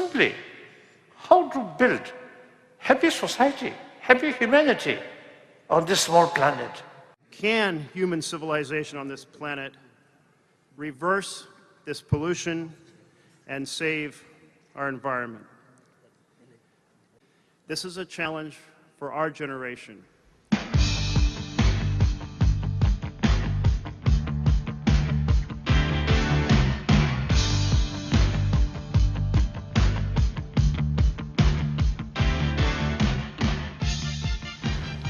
simply how to build happy society, happy humanity on this small planet. Can human civilization on this planet reverse this pollution and save our environment? This is a challenge for our generation.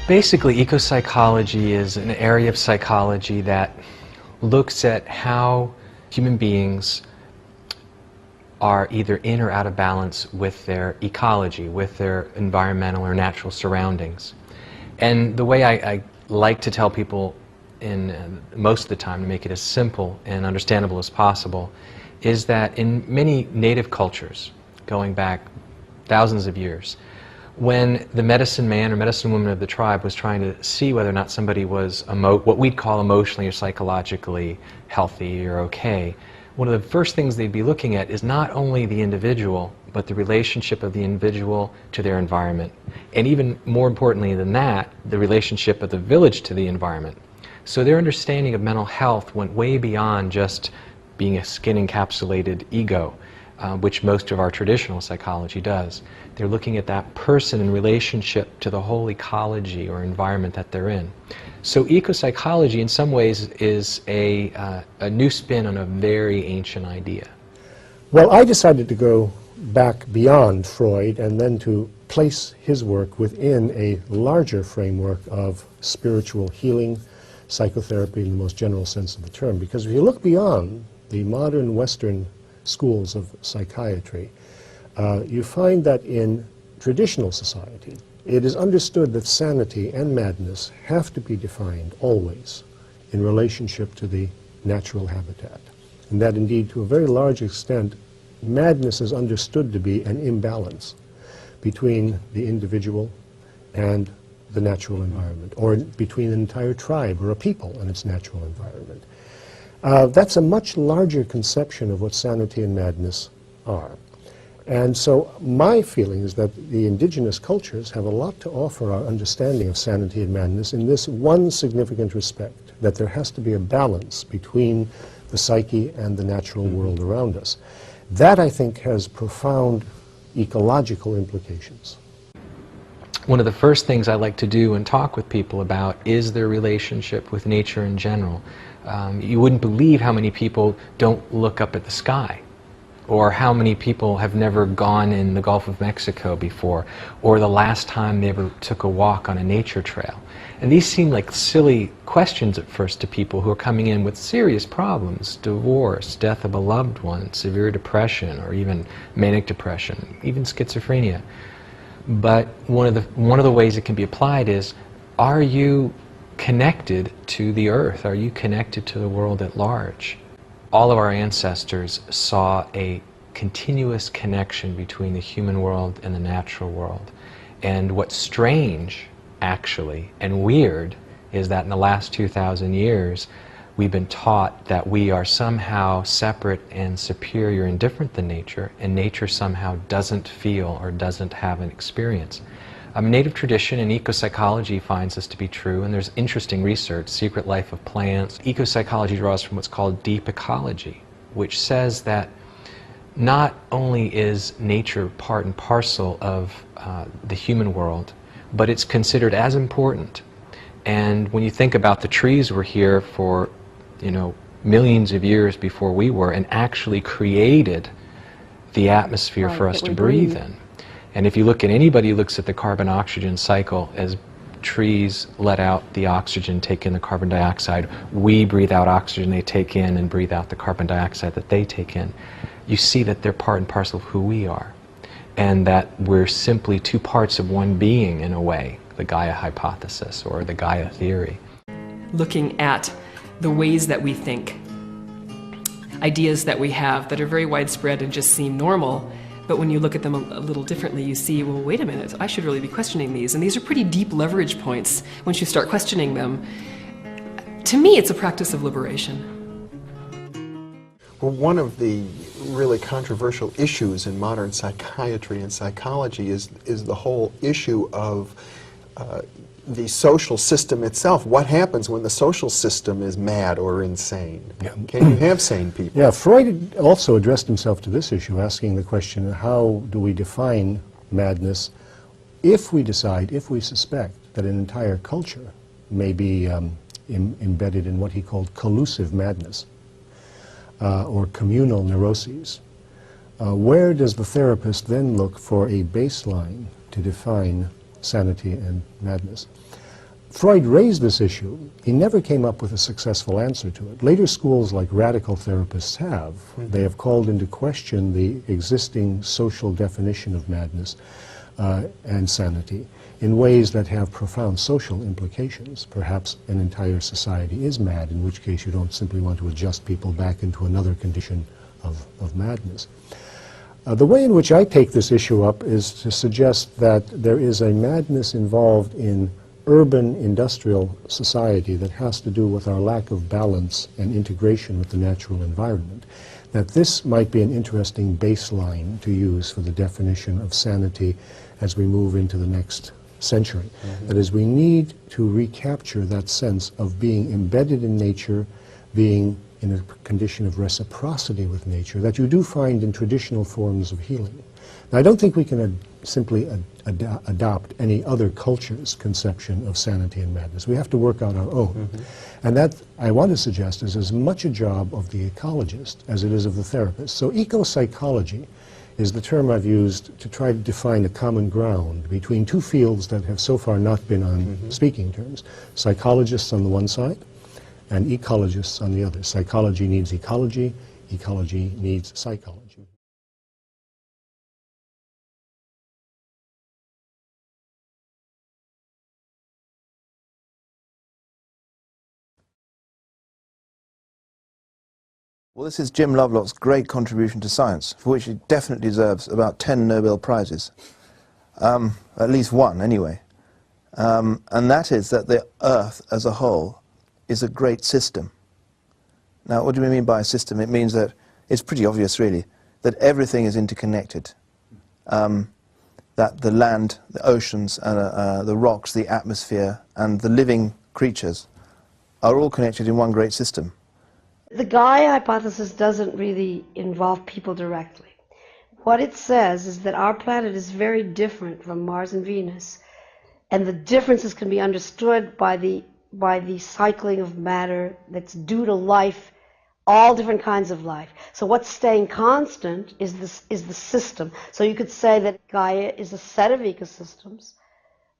Basically, ecopsychology is an area of psychology that looks at how human beings are either in or out of balance with their ecology, with their environmental or natural surroundings. And the way I like to tell people most of the time, to make it as simple and understandable as possible, is that in many native cultures, going back thousands of years, when the medicine man or medicine woman of the tribe was trying to see whether or not somebody was what we'd call emotionally or psychologically healthy or okay, one of the first things they'd be looking at is not only the individual, but the relationship of the individual to their environment. And even more importantly than that, the relationship of the village to the environment. So their understanding of mental health went way beyond just being a skin-encapsulated ego, which most of our traditional psychology does. They're looking at that person in relationship to the whole ecology or environment that they're in. So ecopsychology in some ways is a new spin on a very ancient idea. Well, I decided to go back beyond Freud and then to place his work within a larger framework of spiritual healing, psychotherapy in the most general sense of the term. Because if you look beyond the modern Western schools of psychiatry, you find that in traditional society, it is understood that sanity and madness have to be defined always in relationship to the natural habitat. And that indeed, to a very large extent, madness is understood to be an imbalance between the individual and the natural environment, or between an entire tribe or a people and its natural environment. That's a much larger conception of what sanity and madness are. And so my feeling is that the indigenous cultures have a lot to offer our understanding of sanity and madness in this one significant respect, that there has to be a balance between the psyche and the natural world around us. That, I think, has profound ecological implications. One of the first things I like to do and talk with people about is their relationship with nature in general. You wouldn't believe how many people don't look up at the sky, or how many people have never gone in the Gulf of Mexico before, or the last time they ever took a walk on a nature trail. And these seem like silly questions at first to people who are coming in with serious problems: divorce, death of a loved one, severe depression, or even manic depression, even schizophrenia. But one of the ways it can be applied is, are you connected to the earth? Are you connected to the world at large? All of our ancestors saw a continuous connection between the human world and the natural world. And what's strange, actually, and weird, is that in the last 2,000 years, we've been taught that we are somehow separate and superior and different than nature, and nature somehow doesn't feel or doesn't have an experience. Native tradition and ecopsychology finds this to be true, and there's interesting research, Secret Life of Plants. Ecopsychology draws from what's called deep ecology, which says that not only is nature part and parcel of the human world, but it's considered as important. And when you think about the trees were here for, millions of years before we were, and actually created the atmosphere for us to breathe in. And if you look at anybody who looks at the carbon-oxygen cycle, as trees let out the oxygen, take in the carbon dioxide, we breathe out oxygen, they take in, and breathe out the carbon dioxide that they take in. You see that they're part and parcel of who we are, and that we're simply two parts of one being in a way, the Gaia hypothesis or the Gaia theory. Looking at the ways that we think, ideas that we have that are very widespread and just seem normal, but when you look at them a little differently, you see, well, wait a minute, I should really be questioning these. And these are pretty deep leverage points once you start questioning them. To me, it's a practice of liberation. Well, one of the really controversial issues in modern psychiatry and psychology is the whole issue of the social system itself. What happens when the social system is mad or insane? Yeah. Can you have sane people? Yeah, Freud also addressed himself to this issue, asking the question, how do we define madness if we decide, if we suspect that an entire culture may be embedded in what he called collusive madness or communal neuroses? Where does the therapist then look for a baseline to define sanity and madness? Freud raised this issue. He never came up with a successful answer to it. Later schools like radical therapists have. They have called into question the existing social definition of madness and sanity in ways that have profound social implications. Perhaps an entire society is mad, in which case you don't simply want to adjust people back into another condition of madness. The way in which I take this issue up is to suggest that there is a madness involved in urban industrial society that has to do with our lack of balance and integration with the natural environment. That this might be an interesting baseline to use for the definition of sanity as we move into the next century. That is, we need to recapture that sense of being embedded in nature, being in a condition of reciprocity with nature that you do find in traditional forms of healing. Now, I don't think we can simply adopt any other culture's conception of sanity and madness. We have to work out our own. And that, I want to suggest, is as much a job of the ecologist as it is of the therapist. So ecopsychology is the term I've used to try to define a common ground between two fields that have so far not been on speaking terms. Psychologists on the one side, and ecologists on the other. Psychology needs ecology, ecology needs psychology. Well, this is Jim Lovelock's great contribution to science, for which he definitely deserves about 10 Nobel Prizes. At least one, anyway. And that is that the Earth as a whole is a great system. Now, what do we mean by a system? It means that it's pretty obvious, really, that everything is interconnected. That the land, the oceans, the rocks, the atmosphere, and the living creatures are all connected in one great system. The Gaia hypothesis doesn't really involve people directly. What it says is that our planet is very different from Mars and Venus, and the differences can be understood by the cycling of matter that's due to life, all different kinds of life. So what's staying constant is the system. So you could say that Gaia is a set of ecosystems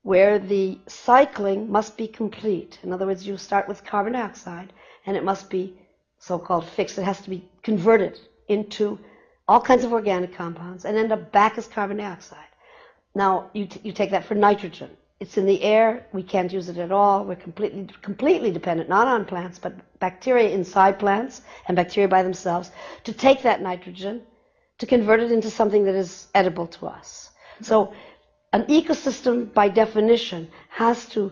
where the cycling must be complete. In other words, you start with carbon dioxide, and it must be so-called fixed. It has to be converted into all kinds of organic compounds and end up back as carbon dioxide. Now, you take that for nitrogen. It's in the air. We can't use it at all. We're completely dependent, not on plants, but bacteria inside plants and bacteria by themselves, to take that nitrogen, to convert it into something that is edible to us. So an ecosystem, by definition, has to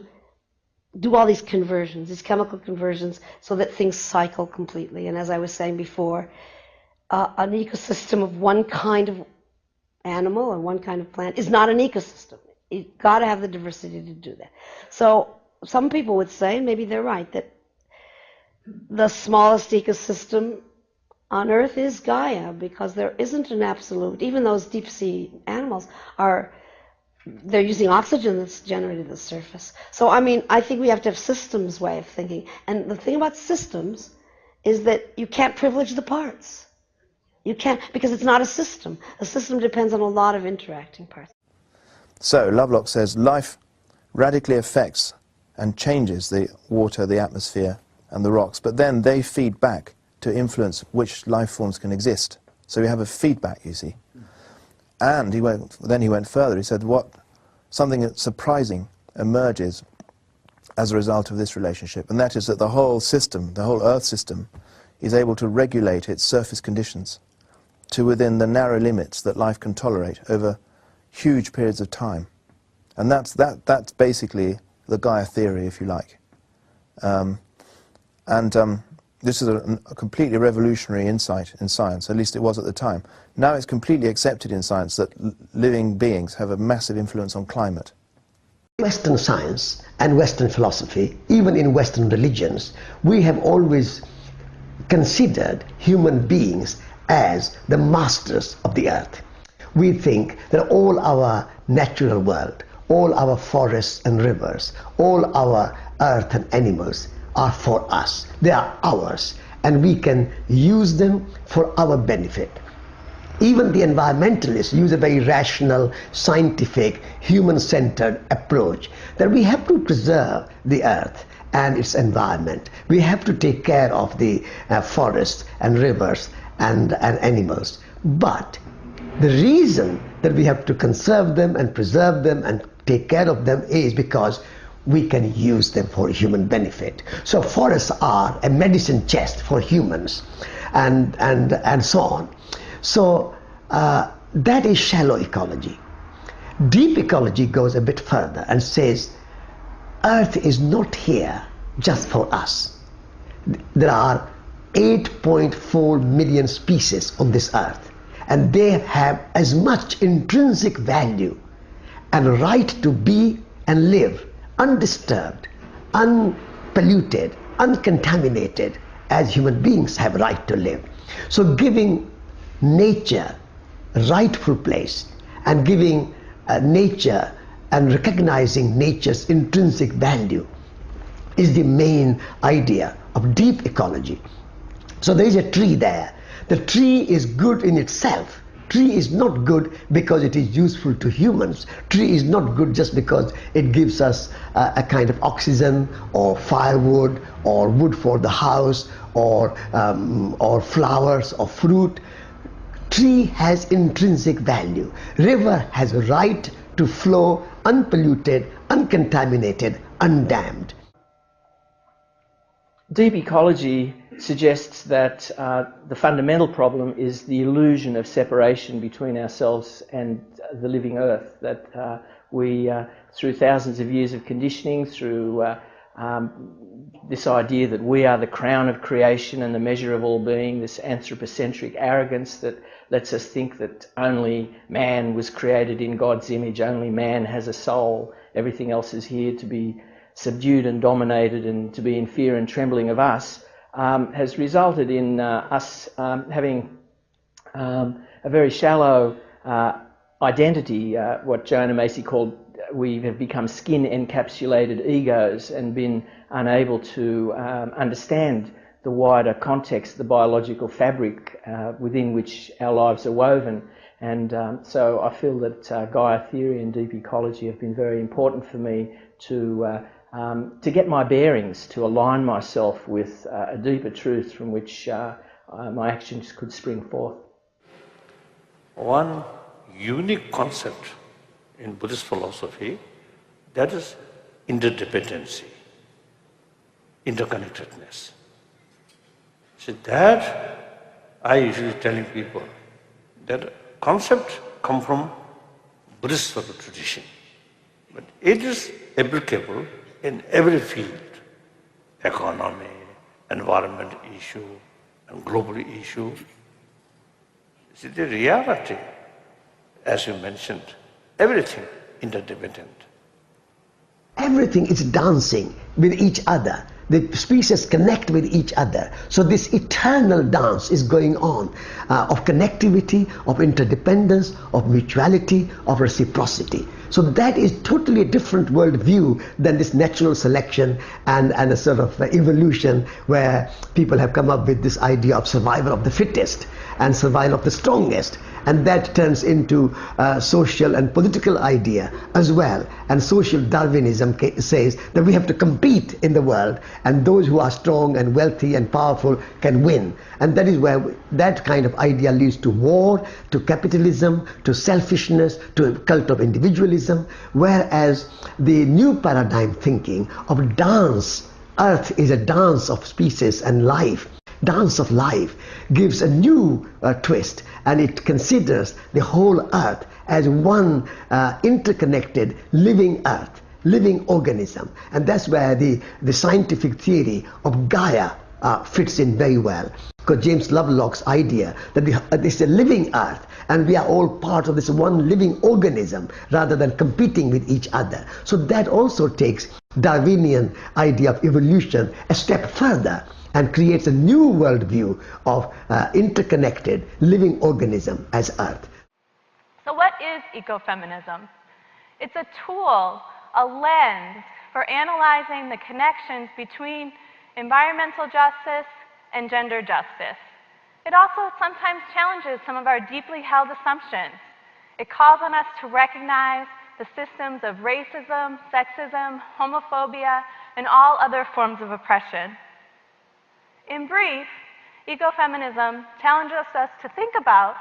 do all these conversions, these chemical conversions, so that things cycle completely. And as I was saying before, an ecosystem of one kind of animal or one kind of plant is not an ecosystem. You've got to have the diversity to do that. So some people would say, and maybe they're right, that the smallest ecosystem on Earth is Gaia, because there isn't an absolute, even those deep sea animals they're using oxygen that's generated at the surface. So, I mean, I think we have to have systems way of thinking. And the thing about systems is that you can't privilege the parts. You can't, because it's not a system. A system depends on a lot of interacting parts. So, Lovelock says life radically affects and changes the water, the atmosphere, and the rocks, but then they feed back to influence which life forms can exist. So we have a feedback, you see. And he went further. He said, something that's surprising emerges as a result of this relationship, and that is that the whole system, the whole Earth system, is able to regulate its surface conditions to within the narrow limits that life can tolerate over huge periods of time. And that's basically the Gaia theory, if you like. This is a completely revolutionary insight in science, at least it was at the time. Now it's completely accepted in science that living beings have a massive influence on climate. Western science and Western philosophy, even in Western religions, we have always considered human beings as the masters of the earth. We think that all our natural world, all our forests and rivers, all our earth and animals are for us. They are ours, and we can use them for our benefit. Even the environmentalists use a very rational, scientific, human-centered approach that we have to preserve the earth and its environment. We have to take care of the forests and rivers and animals. But the reason that we have to conserve them and preserve them and take care of them is because we can use them for human benefit. So forests are a medicine chest for humans and so on. So that is shallow ecology. Deep ecology goes a bit further and says Earth is not here just for us. There are 8.4 million species on this earth, and they have as much intrinsic value and right to be and live undisturbed, unpolluted, uncontaminated as human beings have right to live. So giving nature a rightful place and giving nature and recognizing nature's intrinsic value is the main idea of deep ecology. So there is a tree there. The tree is good in itself. Tree is not good because it is useful to humans. Tree is not good just because it gives us a kind of oxygen or firewood or wood for the house or flowers or fruit. Tree has intrinsic value. River has a right to flow unpolluted, uncontaminated, undammed. Deep ecology suggests that the fundamental problem is the illusion of separation between ourselves and the living earth, that we, through thousands of years of conditioning, through this idea that we are the crown of creation and the measure of all being, this anthropocentric arrogance that lets us think that only man was created in God's image, only man has a soul, everything else is here to be subdued and dominated and to be in fear and trembling of us, has resulted in us having a very shallow identity, what Joanna Macy called, we have become skin-encapsulated egos and been unable to understand the wider context, the biological fabric within which our lives are woven. And so I feel that Gaia theory and deep ecology have been very important for me to get my bearings, to align myself with a deeper truth from which my actions could spring forth. One unique concept in Buddhist philosophy, that is interdependency, interconnectedness. So that I usually telling people that concept come from Buddhist sort of tradition, but it is applicable in every field, economy, environment issue, and global issue. See, the reality, as you mentioned, everything interdependent. Everything is dancing with each other. The species connect with each other. So this eternal dance is going on of connectivity, of interdependence, of mutuality, of reciprocity. So that is totally a different worldview than this natural selection and a sort of evolution where people have come up with this idea of survival of the fittest and survival of the strongest. And that turns into social and political idea as well. And social Darwinism says that we have to compete in the world, and those who are strong and wealthy and powerful can win. And that is where that kind of idea leads to war, to capitalism, to selfishness, to a cult of individualism. Whereas the new paradigm thinking of dance, Earth is a dance of species and life. Dance of life gives a new twist, and it considers the whole earth as one interconnected living earth, living organism. And that's where the scientific theory of Gaia fits in very well, because James Lovelock's idea that this is a living earth and we are all part of this one living organism rather than competing with each other. So that also takes Darwinian idea of evolution a step further and creates a new worldview of interconnected living organism as earth. So what is ecofeminism? It's a tool, a lens for analyzing the connections between environmental justice and gender justice. It also sometimes challenges some of our deeply held assumptions. It calls on us to recognize the systems of racism, sexism, homophobia, and all other forms of oppression. In brief, ecofeminism challenges us to think about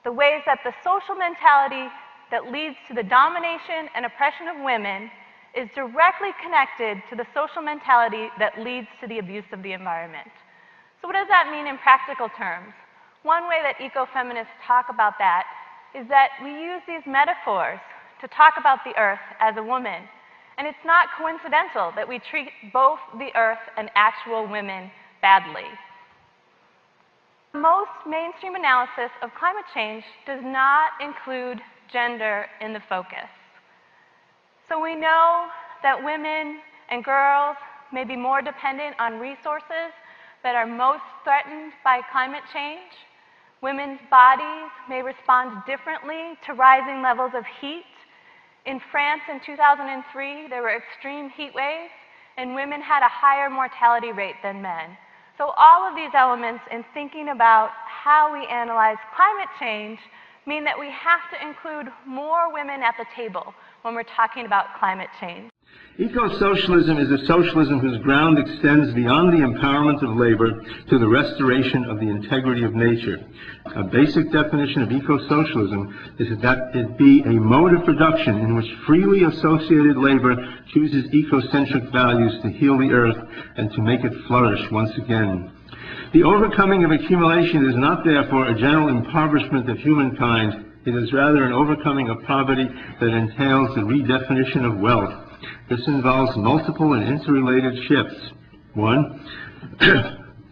the ways that the social mentality that leads to the domination and oppression of women is directly connected to the social mentality that leads to the abuse of the environment. So what does that mean in practical terms? One way that ecofeminists talk about that is that we use these metaphors to talk about the earth as a woman. And it's not coincidental that we treat both the earth and actual women badly. Most mainstream analysis of climate change does not include gender in the focus. So we know that women and girls may be more dependent on resources that are most threatened by climate change. Women's bodies may respond differently to rising levels of heat. In France in 2003, there were extreme heat waves, and women had a higher mortality rate than men. So all of these elements in thinking about how we analyze climate change mean that we have to include more women at the table when we're talking about climate change. Eco-socialism is a socialism whose ground extends beyond the empowerment of labor to the restoration of the integrity of nature. A basic definition of eco-socialism is that it be a mode of production in which freely associated labor chooses ecocentric values to heal the earth and to make it flourish once again. The overcoming of accumulation is not therefore a general impoverishment of humankind. It is rather an overcoming of poverty that entails the redefinition of wealth. This involves multiple and interrelated shifts. 1.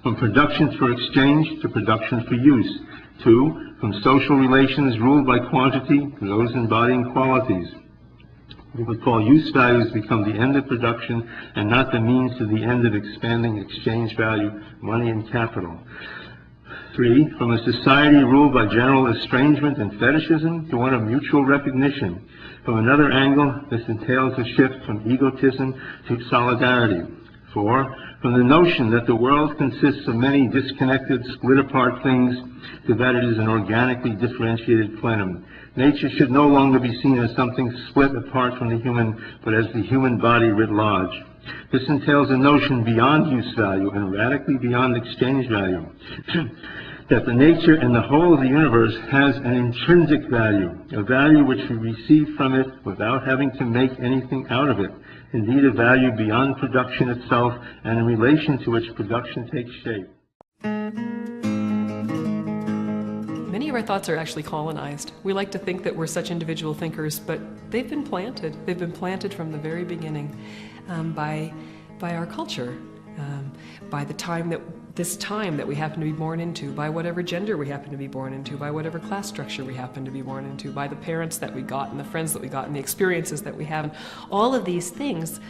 From production for exchange to production for use. 2. From social relations ruled by quantity to those embodying qualities. We would call use values become the end of production and not the means to the end of expanding exchange value, money and capital. 3. From a society ruled by general estrangement and fetishism to one of mutual recognition. From another angle, this entails a shift from egotism to solidarity. 4. From the notion that the world consists of many disconnected, split-apart things to that it is an organically differentiated plenum. Nature should no longer be seen as something split apart from the human, but as the human body writ large. This entails a notion beyond use value and radically beyond exchange value. That the nature and the whole of the universe has an intrinsic value, a value which we receive from it without having to make anything out of it. Indeed, a value beyond production itself and in relation to which production takes shape. Many of our thoughts are actually colonized. We like to think that we're such individual thinkers, but they've been planted. They've been planted from the very beginning by our culture, by this time that we happen to be born into, by whatever gender we happen to be born into, by whatever class structure we happen to be born into, by the parents that we got and the friends that we got and the experiences that we have. And all of these things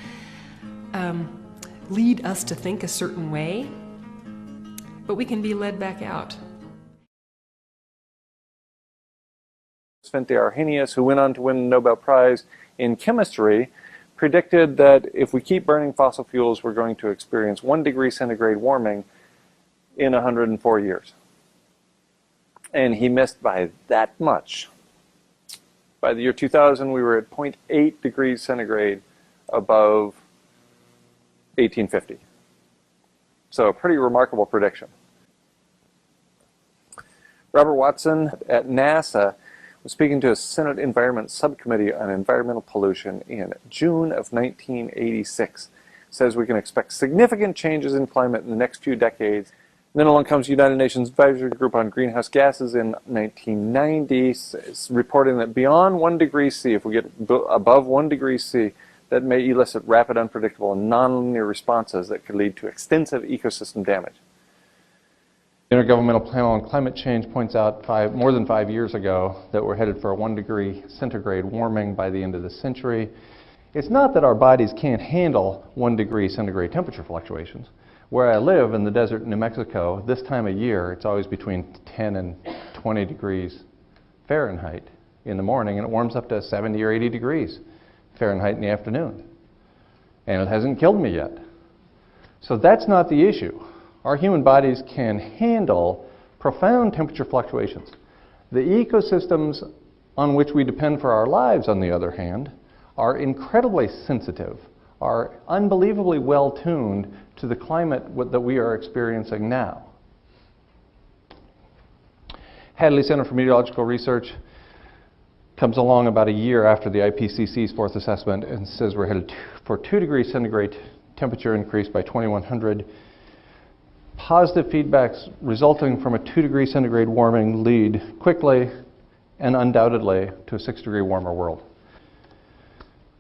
lead us to think a certain way, but we can be led back out. Svante Arrhenius, who went on to win the Nobel Prize in chemistry, predicted that if we keep burning fossil fuels, we're going to experience 1 degree centigrade warming in 104 years. And he missed by that much. By the year 2000, we were at 0.8 degrees centigrade above 1850. So a pretty remarkable prediction. Robert Watson at NASA was speaking to a Senate Environment Subcommittee on Environmental Pollution in June of 1986. Says we can expect significant changes in climate in the next few decades. And then along comes the United Nations Advisory Group on Greenhouse Gases in 1990, reporting that beyond 1 degree C, if we get above 1 degree C, that may elicit rapid, unpredictable, and nonlinear responses that could lead to extensive ecosystem damage. The Intergovernmental Panel on Climate Change points out more than 5 years ago that we're headed for a 1 degree centigrade warming by the end of the century. It's not that our bodies can't handle 1 degree centigrade temperature fluctuations. Where I live in the desert in New Mexico, this time of year, it's always between 10 and 20 degrees Fahrenheit in the morning, and it warms up to 70 or 80 degrees Fahrenheit in the afternoon. And it hasn't killed me yet. So that's not the issue. Our human bodies can handle profound temperature fluctuations. The ecosystems on which we depend for our lives, on the other hand, are incredibly sensitive, are unbelievably well tuned to the climate that we are experiencing now. Hadley Center for Meteorological Research comes along about a year after the IPCC's fourth assessment and says we're headed for 2 degrees centigrade temperature increase by 2100. Positive feedbacks resulting from a 2 degree centigrade warming lead quickly and undoubtedly to a 6 degree warmer world.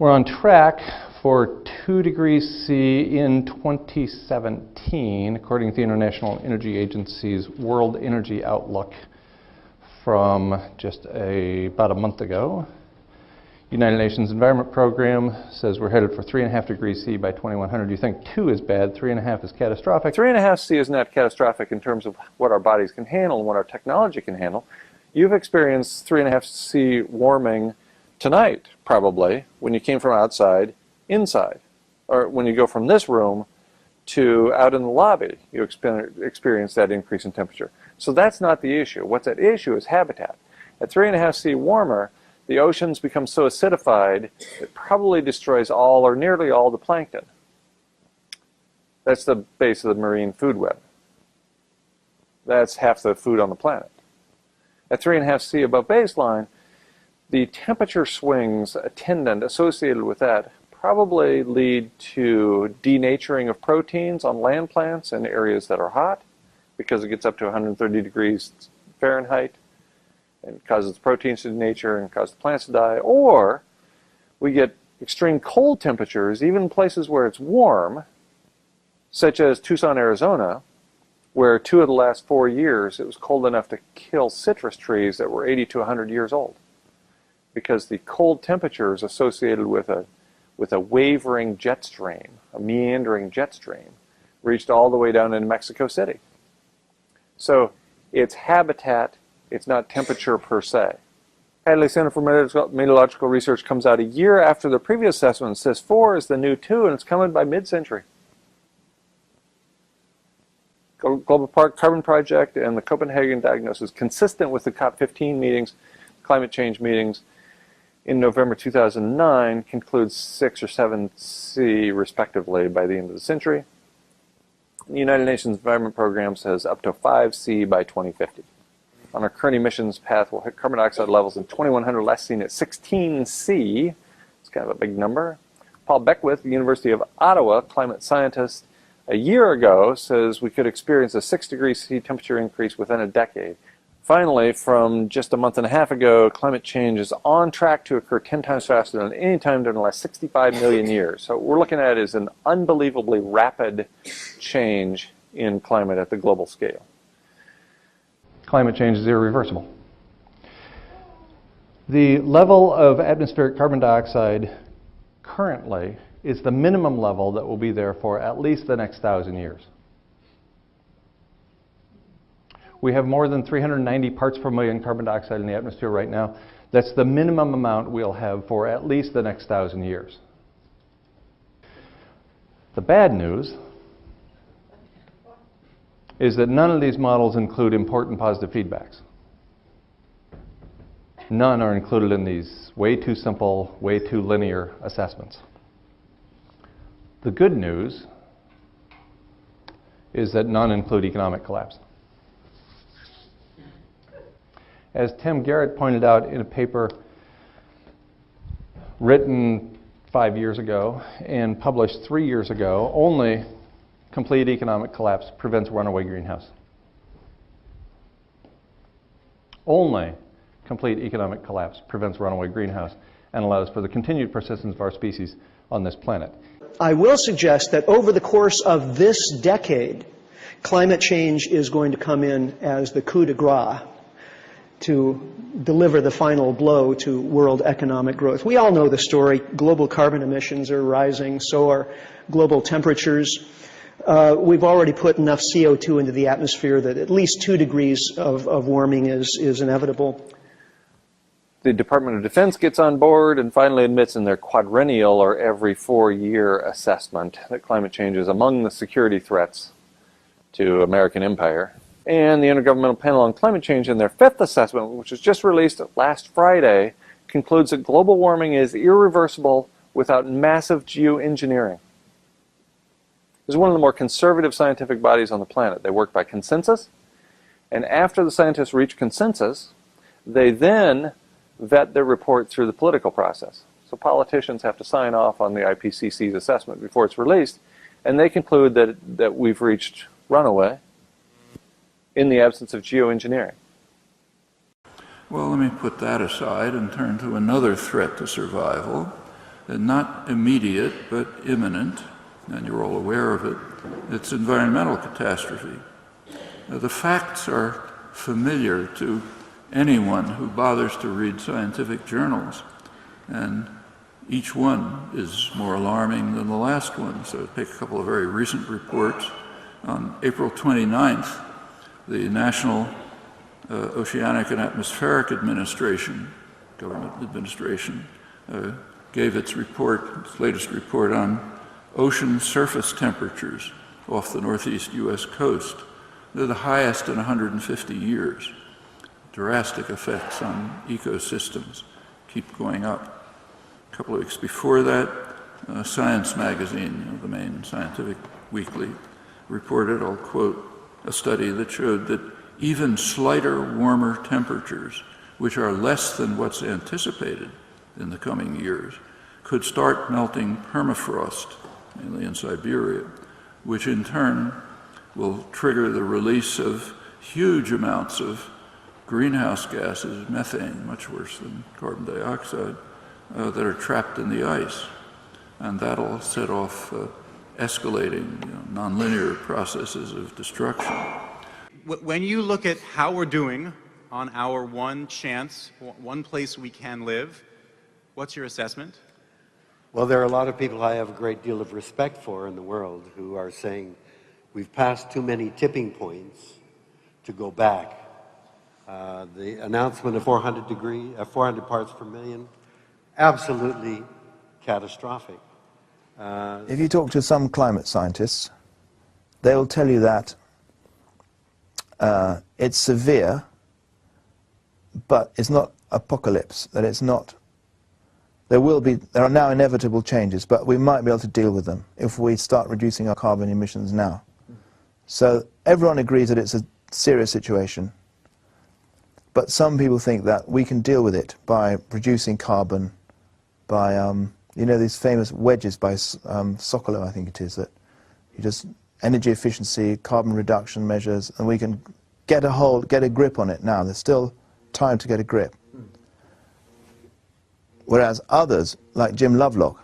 We're on track for 2 degrees C in 2017, according to the International Energy Agency's World Energy Outlook from just about a month ago. United Nations Environment Program says we're headed for 3.5 degrees C by 2100. You think 2 is bad, 3.5 is catastrophic. 3.5 C is not catastrophic in terms of what our bodies can handle and what our technology can handle. You've experienced 3.5 C warming tonight, probably, when you came from outside inside, or when you go from this room to out in the lobby, you experience that increase in temperature. So that's not the issue. What's at issue is habitat. At 3.5 C warmer, the oceans become so acidified it probably destroys all or nearly all the plankton. That's the base of the marine food web. That's half the food on the planet. At 3.5 C above baseline, the temperature swings associated with that probably lead to denaturing of proteins on land plants in areas that are hot because it gets up to 130 degrees Fahrenheit and causes proteins to denature and causes the plants to die. Or we get extreme cold temperatures, even in places where it's warm, such as Tucson, Arizona, where 2 of the last 4 years it was cold enough to kill citrus trees that were 80 to 100 years old, because the cold temperatures associated with a wavering jet stream, a meandering jet stream, reached all the way down in Mexico City. So it's habitat, it's not temperature per se. Hadley Center for Meteorological Research comes out a year after the previous assessment and says 4 is the new 2, and it's coming by mid-century. Global Carbon Project and the Copenhagen diagnosis, consistent with the COP15 meetings, climate change meetings, in November 2009, concludes 6 or 7 C, respectively, by the end of the century. The United Nations Environment Program says up to 5 C by 2050. On our current emissions path, we'll hit carbon dioxide levels in 2100 last seen at 16 C. It's kind of a big number. Paul Beckwith, the University of Ottawa, climate scientist, a year ago says we could experience a 6 degrees C temperature increase within a decade. Finally, from just a month and a half ago, climate change is on track to occur 10 times faster than any time during the last 65 million years. So what we're looking at is an unbelievably rapid change in climate at the global scale. Climate change is irreversible. The level of atmospheric carbon dioxide currently is the minimum level that will be there for at least the next 1,000 years. We have more than 390 parts per million carbon dioxide in the atmosphere right now. That's the minimum amount we'll have for at least the next 1,000 years. The bad news is that none of these models include important positive feedbacks. None are included in these way too simple, way too linear assessments. The good news is that none include economic collapse. As Tim Garrett pointed out in a paper written 5 years ago and published 3 years ago, only complete economic collapse prevents runaway greenhouse. Only complete economic collapse prevents runaway greenhouse. and allows for the continued persistence of our species on this planet. I will suggest that over the course of this decade, climate change is going to come in as the coup de grace to deliver the final blow to world economic growth. We all know the story. Global carbon emissions are rising, so are global temperatures. We've already put enough CO2 into the atmosphere that at least 2 degrees of warming is inevitable. The Department of Defense gets on board and finally admits in their quadrennial or every 4-year assessment that climate change is among the security threats to American empire. And the Intergovernmental Panel on Climate Change in their 5th assessment, which was just released last Friday, concludes that global warming is irreversible without massive geoengineering. This is one of the more conservative scientific bodies on the planet. They work by consensus, and after the scientists reach consensus, they then vet their report through the political process. So politicians have to sign off on the IPCC's assessment before it's released, and they conclude that we've reached runaway in the absence of geoengineering. Well, let me put that aside and turn to another threat to survival, and not immediate but imminent, and you're all aware of it. It's environmental catastrophe. The facts are familiar to anyone who bothers to read scientific journals, and each one is more alarming than the last one. So take a couple of very recent reports. On April 29th, the National Oceanic and Atmospheric Administration, government administration, gave its latest report on ocean surface temperatures off the northeast U.S. coast. They're the highest in 150 years. Drastic effects on ecosystems keep going up. A couple of weeks before that, Science magazine, the main scientific weekly, reported, I'll quote, a study that showed that even slighter, warmer temperatures, which are less than what's anticipated in the coming years, could start melting permafrost, mainly in Siberia, which in turn will trigger the release of huge amounts of greenhouse gases, methane, much worse than carbon dioxide, that are trapped in the ice. And that'll set off escalating, nonlinear processes of destruction. When you look at how we're doing on our one chance, one place we can live, what's your assessment? Well, there are a lot of people I have a great deal of respect for in the world who are saying we've passed too many tipping points to go back. The announcement of 400 parts per million, absolutely catastrophic. If you talk to some climate scientists, they will tell you that it's severe, but it's not apocalypse, that it's not. There are now inevitable changes, but we might be able to deal with them if we start reducing our carbon emissions now. So everyone agrees that it's a serious situation, but some people think that we can deal with it by reducing carbon, by these famous wedges by Sokolow, I think it is, that you just energy efficiency, carbon reduction measures, and we can get a grip on it now. There's still time to get a grip. Whereas others, like Jim Lovelock,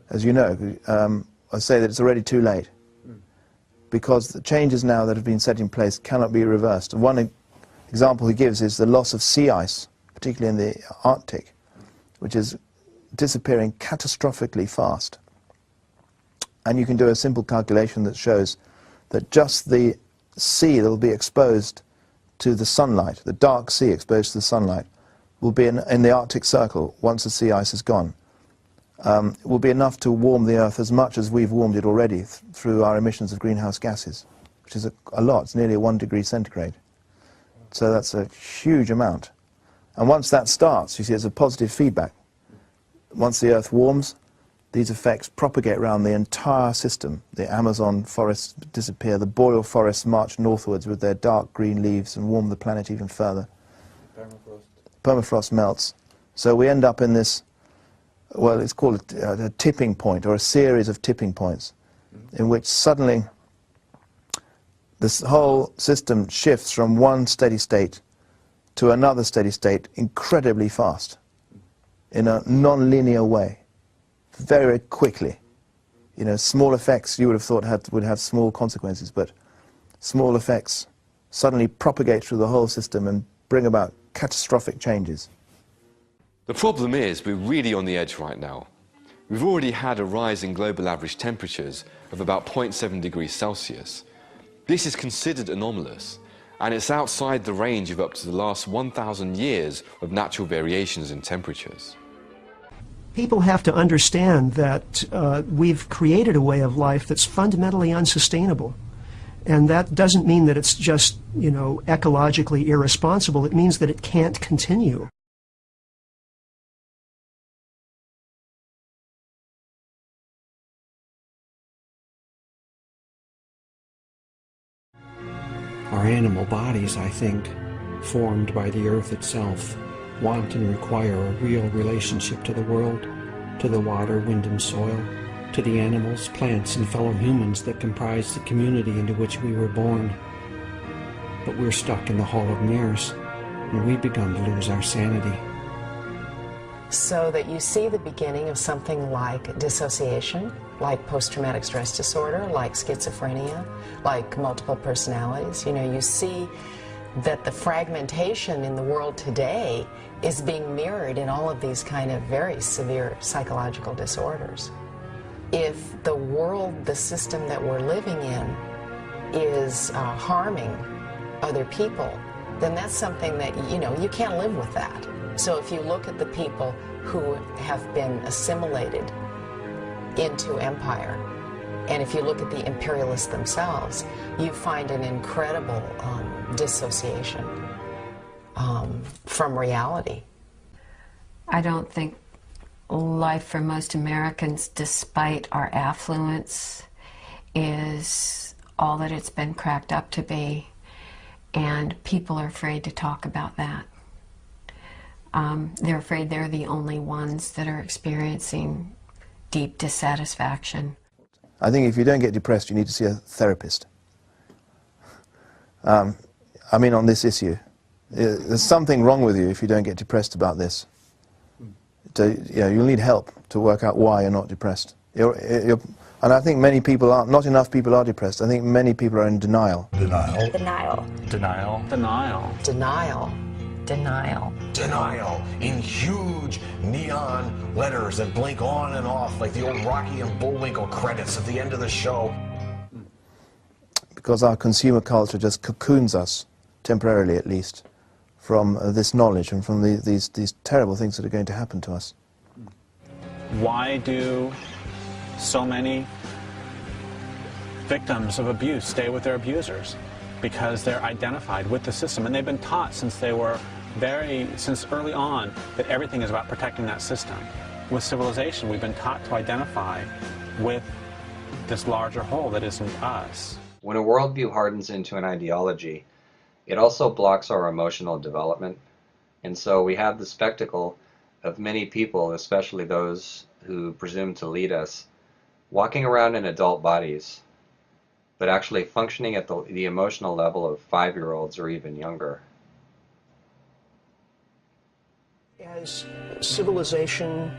as you know, say that it's already too late, because the changes now that have been set in place cannot be reversed. One example he gives is the loss of sea ice, particularly in the Arctic, which is disappearing catastrophically fast. And you can do a simple calculation that shows that just the sea that will be exposed to the sunlight, the dark sea exposed to the sunlight, will be in the Arctic Circle once the sea ice is gone. It will be enough to warm the Earth as much as we've warmed it already through our emissions of greenhouse gases, which is a lot. It's nearly 1 degree centigrade. So that's a huge amount. And once that starts, you see, it's a positive feedback. Once the Earth warms, these effects propagate around the entire system. The Amazon forests disappear, the boreal forests march northwards with their dark green leaves and warm the planet even further. Permafrost melts. So we end up in this, well, it's called a tipping point, or a series of tipping points, in which suddenly this whole system shifts from one steady state to another steady state incredibly fast. in a non-linear way, very, very quickly. You know, small effects you would have thought would have small consequences, but small effects suddenly propagate through the whole system and bring about catastrophic changes. The problem is we're really on the edge right now. We've already had a rise in global average temperatures of about 0.7 degrees Celsius. This is considered anomalous, and it's outside the range of up to the last 1,000 years of natural variations in temperatures. People have to understand that we've created a way of life that's fundamentally unsustainable. And that doesn't mean that it's just, you know, ecologically irresponsible. It means that it can't continue. Our animal bodies, I think, formed by the earth itself, want and require a real relationship to the world, to the water, wind, and soil, to the animals, plants, and fellow humans that comprise the community into which we were born. But we're stuck in the Hall of Mirrors, and we've begun to lose our sanity. So that you see the beginning of something like dissociation, like post-traumatic stress disorder, like schizophrenia, like multiple personalities. You know, you see that the fragmentation in the world today is being mirrored in all of these kind of very severe psychological disorders. If the world, the system that we're living in, is harming other people, then that's something that, you know, you can't live with that. So if you look at the people who have been assimilated into empire, and if you look at the imperialists themselves, you find an incredible dissociation from reality. I don't think life for most Americans, despite our affluence, is all that it's been cracked up to be, and people are afraid to talk about that. They're afraid they're the only ones that are experiencing deep dissatisfaction. I think if you don't get depressed, you need to see a therapist. I mean, on this issue. There's something wrong with you if you don't get depressed about this. You'll need help to work out why you're not depressed. And I think many people are, not enough people are depressed. I think many people are in denial. Denial. Denial. Denial. Denial. Denial. Denial. Denial in huge neon letters that blink on and off like the old Rocky and Bullwinkle credits at the end of the show. Because our consumer culture just cocoons us, temporarily at least, from this knowledge and from these terrible things that are going to happen to us. Why do so many victims of abuse stay with their abusers? Because they're identified with the system, and they've been taught since early on that everything is about protecting that system. With civilization, we've been taught to identify with this larger whole that isn't us. When a worldview hardens into an ideology, it also blocks our emotional development. And so we have the spectacle of many people, especially those who presume to lead us, walking around in adult bodies, but actually functioning at the emotional level of 5-year-olds or even younger. As civilization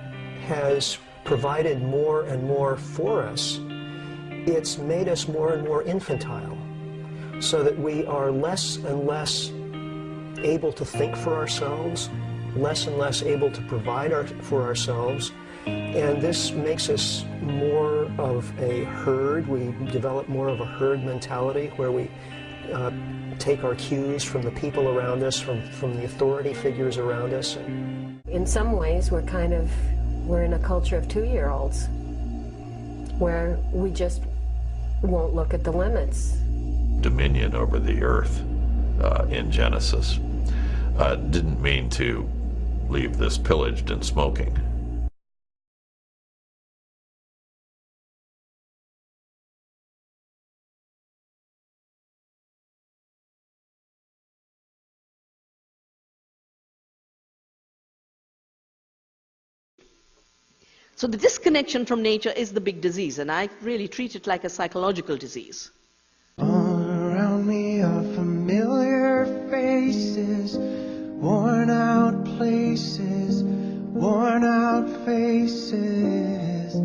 has provided more and more for us, it's made us more and more infantile, so that we are less and less able to think for ourselves, less and less able to provide for ourselves, and this makes us more of a herd. We develop more of a herd mentality where we take our cues from the people around us, from the authority figures around us. In some ways, we're in a culture of 2-year-olds where we just won't look at the limits. Dominion over the earth in Genesis didn't mean to leave this pillaged and smoking. So the disconnection from nature is the big disease, and I really treat it like a psychological disease. All around me are familiar faces, worn out places, worn faces,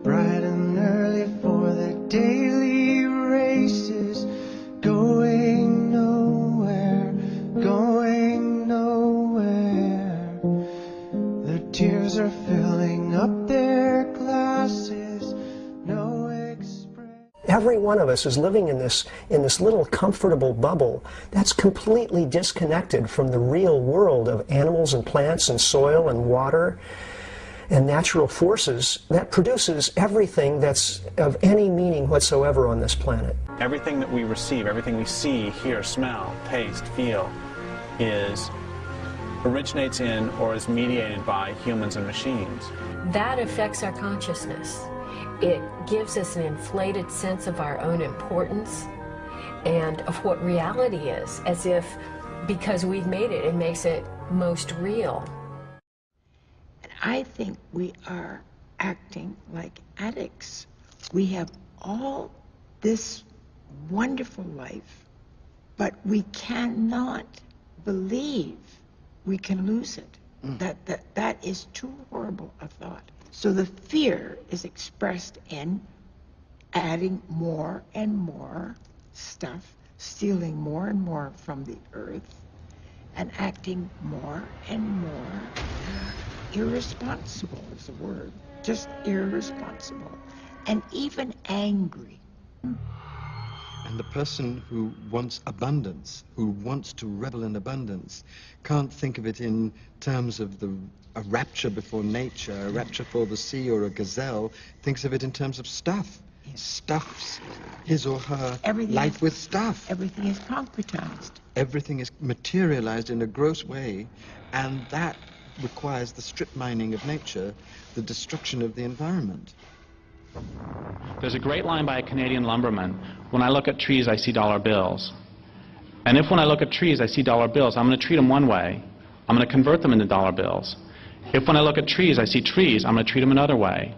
bright and early for the daily races, going nowhere, going nowhere. Their tears are filling up their glasses, no express. Every one of us is living in this little comfortable bubble that's completely disconnected from the real world of animals and plants and soil and water and natural forces that produces everything that's of any meaning whatsoever on this planet. Everything that we receive, everything we see, hear, smell, taste, feel, originates in or is mediated by humans and machines. That affects our consciousness. It gives us an inflated sense of our own importance and of what reality is, as if because we've made it, it makes it most real. I think we are acting like addicts. We have all this wonderful life, but we cannot believe we can lose it. That is too horrible a thought. So the fear is expressed in adding more and more stuff, stealing more and more from the earth, and acting more and more irresponsible is the word, just irresponsible, and even angry. And the person who wants abundance, who wants to revel in abundance, can't think of it in terms of a rapture before nature, a rapture for the sea or a gazelle, thinks of it in terms of stuff. Stuffs his or her life with stuff. Everything is concretized. Everything is materialized in a gross way, and that requires the strip mining of nature, the destruction of the environment. There's a great line by a Canadian lumberman: when I look at trees, I see dollar bills. And if when I look at trees, I see dollar bills, I'm going to treat them one way. I'm going to convert them into dollar bills. If when I look at trees, I see trees, I'm going to treat them another way.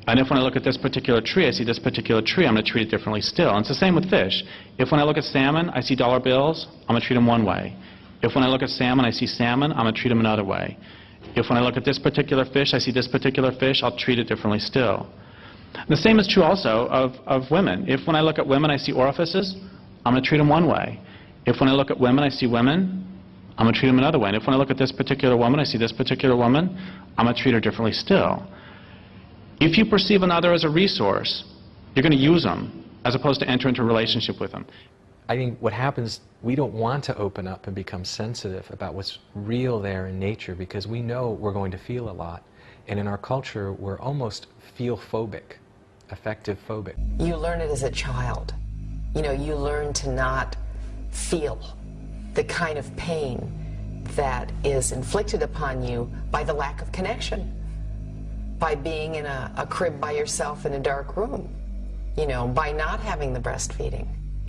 And if when I look at this particular tree, I see this particular tree, I'm going to treat it differently still. And it's the same with fish. If when I look at salmon, I see dollar bills, I'm going to treat them one way. If when I look at salmon, I see salmon, I'm going to treat them another way. If when I look at this particular fish, I see this particular fish, I'll treat it differently still. The same is true also of women. If when I look at women, I see orifices, I'm going to treat them one way. If when I look at women, I see women, I'm going to treat them another way. And if when I look at this particular woman, I see this particular woman, I'm going to treat her differently still. If you perceive another as a resource, you're going to use them as opposed to enter into a relationship with them. I think what happens, we don't want to open up and become sensitive about what's real there in nature because we know we're going to feel a lot. And in our culture, we're almost feel-phobic, affective-phobic. You learn it as a child. You know, you learn to not feel the kind of pain that is inflicted upon you by the lack of connection, by being in a crib by yourself in a dark room, you know, by not having the breastfeeding,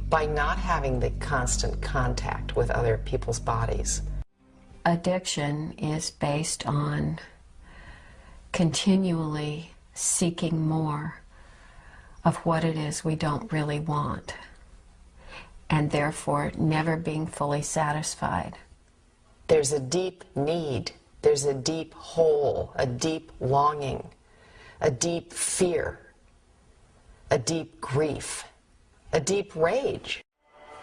by not having the constant contact with other people's bodies. Addiction is based on continually seeking more of what it is we don't really want, and therefore never being fully satisfied. There's a deep need, there's a deep hole, a deep longing, a deep fear, a deep grief, a deep rage.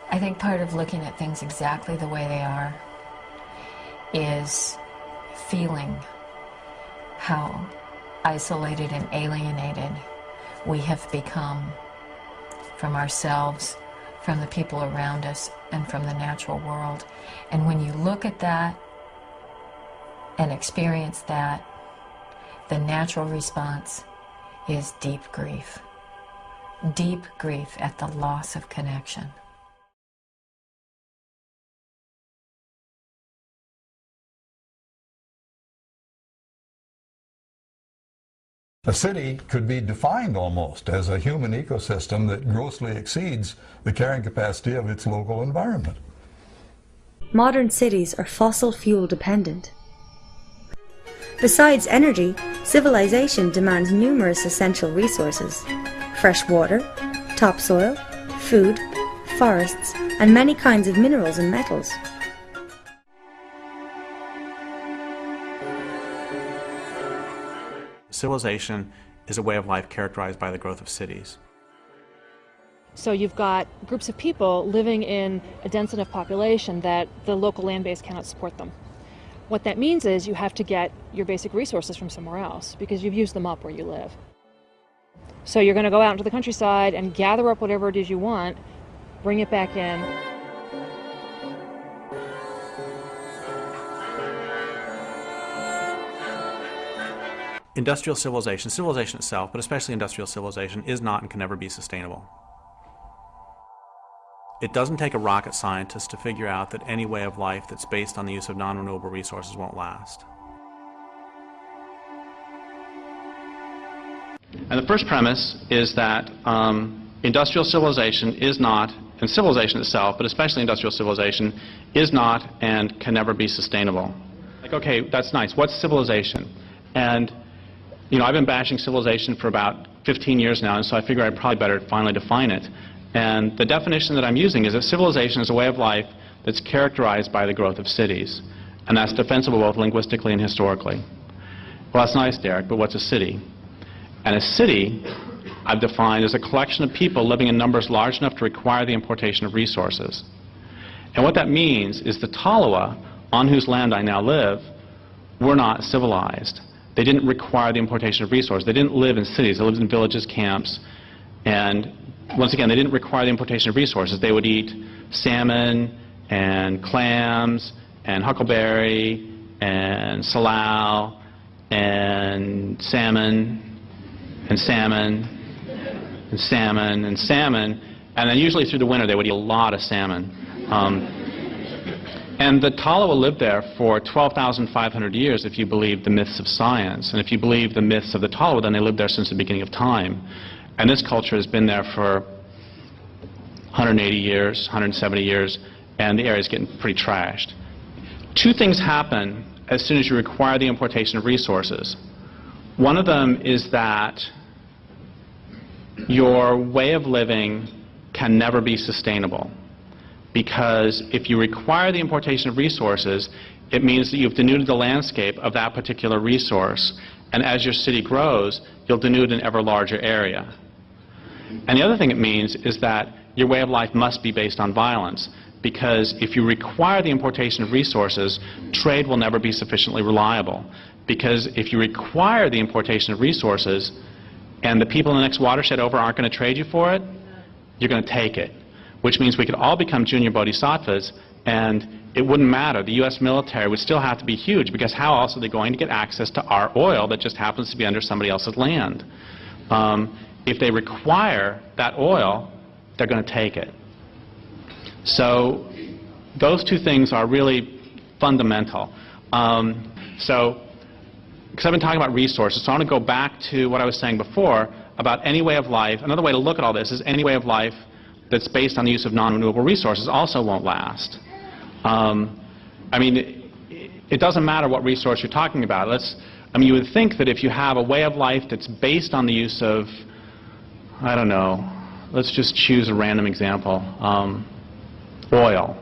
I think part of looking at things exactly the way they are is feeling how isolated and alienated we have become from ourselves, from the people around us, and from the natural world. And when you look at that and experience that, the natural response is deep grief. Deep grief at the loss of connection. A city could be defined almost as a human ecosystem that grossly exceeds the carrying capacity of its local environment. Modern cities are fossil fuel dependent. Besides energy, civilization demands numerous essential resources: fresh water, topsoil, food, forests, and many kinds of minerals and metals. civilization is a way of life characterized by the growth of cities. So you've got groups of people living in a dense enough population that the local land base cannot support them. What that means is you have to get your basic resources from somewhere else because you've used them up where you live. So you're going to go out into the countryside and gather up whatever it is you want, bring it back in. Industrial civilization, civilization itself, but especially industrial civilization, is not and can never be sustainable. It doesn't take a rocket scientist to figure out that any way of life that's based on the use of non-renewable resources won't last. And the first premise is that industrial civilization is not, and civilization itself, but especially industrial civilization, is not and can never be sustainable. Like, okay, that's nice. What's civilization? And, you know, I've been bashing civilization for about 15 years now, and so I figure I'd probably better finally define it. And the definition that I'm using is that civilization is a way of life that's characterized by the growth of cities. And that's defensible both linguistically and historically. Well, that's nice, Derek, but what's a city? And a city, I've defined as a collection of people living in numbers large enough to require the importation of resources. And what that means is the Tolowa, on whose land I now live, were not civilized. They didn't require the importation of resources. They didn't live in cities. They lived in villages, camps, and once again, they didn't require the importation of resources. They would eat salmon and clams and huckleberry and salal and salmon and salmon and salmon and salmon, and then usually through the winter they would eat a lot of salmon. And the Tolowa lived there for 12,500 years if you believe the myths of science. And if you believe the myths of the Tolowa, then they lived there since the beginning of time. And this culture has been there for 180 years, 170 years, and the area is getting pretty trashed. Two things happen as soon as you require the importation of resources. One of them is that your way of living can never be sustainable. Because if you require the importation of resources, it means that you've denuded the landscape of that particular resource. And as your city grows, you'll denude an ever larger area. And the other thing it means is that your way of life must be based on violence. Because if you require the importation of resources, trade will never be sufficiently reliable. Because if you require the importation of resources and the people in the next watershed over aren't going to trade you for it, you're going to take it. Which means we could all become junior bodhisattvas, and it wouldn't matter. The U.S. military would still have to be huge, because how else are they going to get access to our oil that just happens to be under somebody else's land? If they require that oil, they're going to take it. So those two things are really fundamental. Because I've been talking about resources, so I want to go back to what I was saying before about any way of life. Another way to look at all this is any way of life that's based on the use of non-renewable resources also won't last. I mean, it doesn't matter what resource you're talking about. I mean, you would think that if you have a way of life that's based on the use of, I don't know, let's just choose a random example, oil.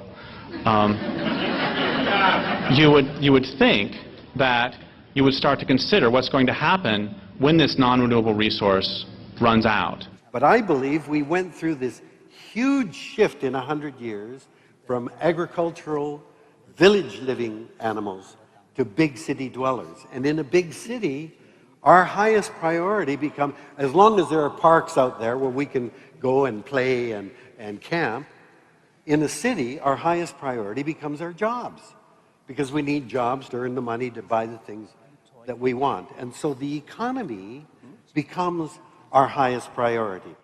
You would think that you would start to consider what's going to happen when this non-renewable resource runs out. But I believe we went through this huge shift in 100 years from agricultural, village-living animals to big city dwellers. And in a big city, our highest priority becomes, as long as there are parks out there where we can go and play and camp, in a city, our highest priority becomes our jobs. Because we need jobs to earn the money to buy the things that we want. And so the economy becomes our highest priority.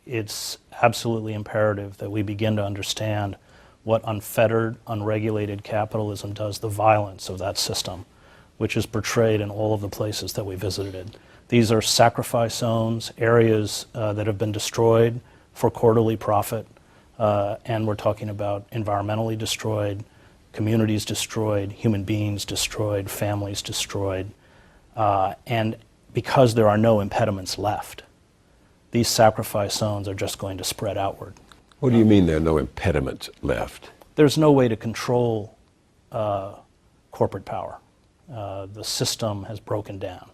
It's absolutely imperative that we begin to understand what unfettered, unregulated capitalism does, the violence of that system, which is portrayed in all of the places that we visited. These are sacrifice zones, areas that have been destroyed for quarterly profit, and we're talking about environmentally destroyed, communities destroyed, human beings destroyed, families destroyed, and because there are no impediments left, these sacrifice zones are just going to spread outward. What do you mean there are no impediments left? there's no way to control corporate power. The system has broken down,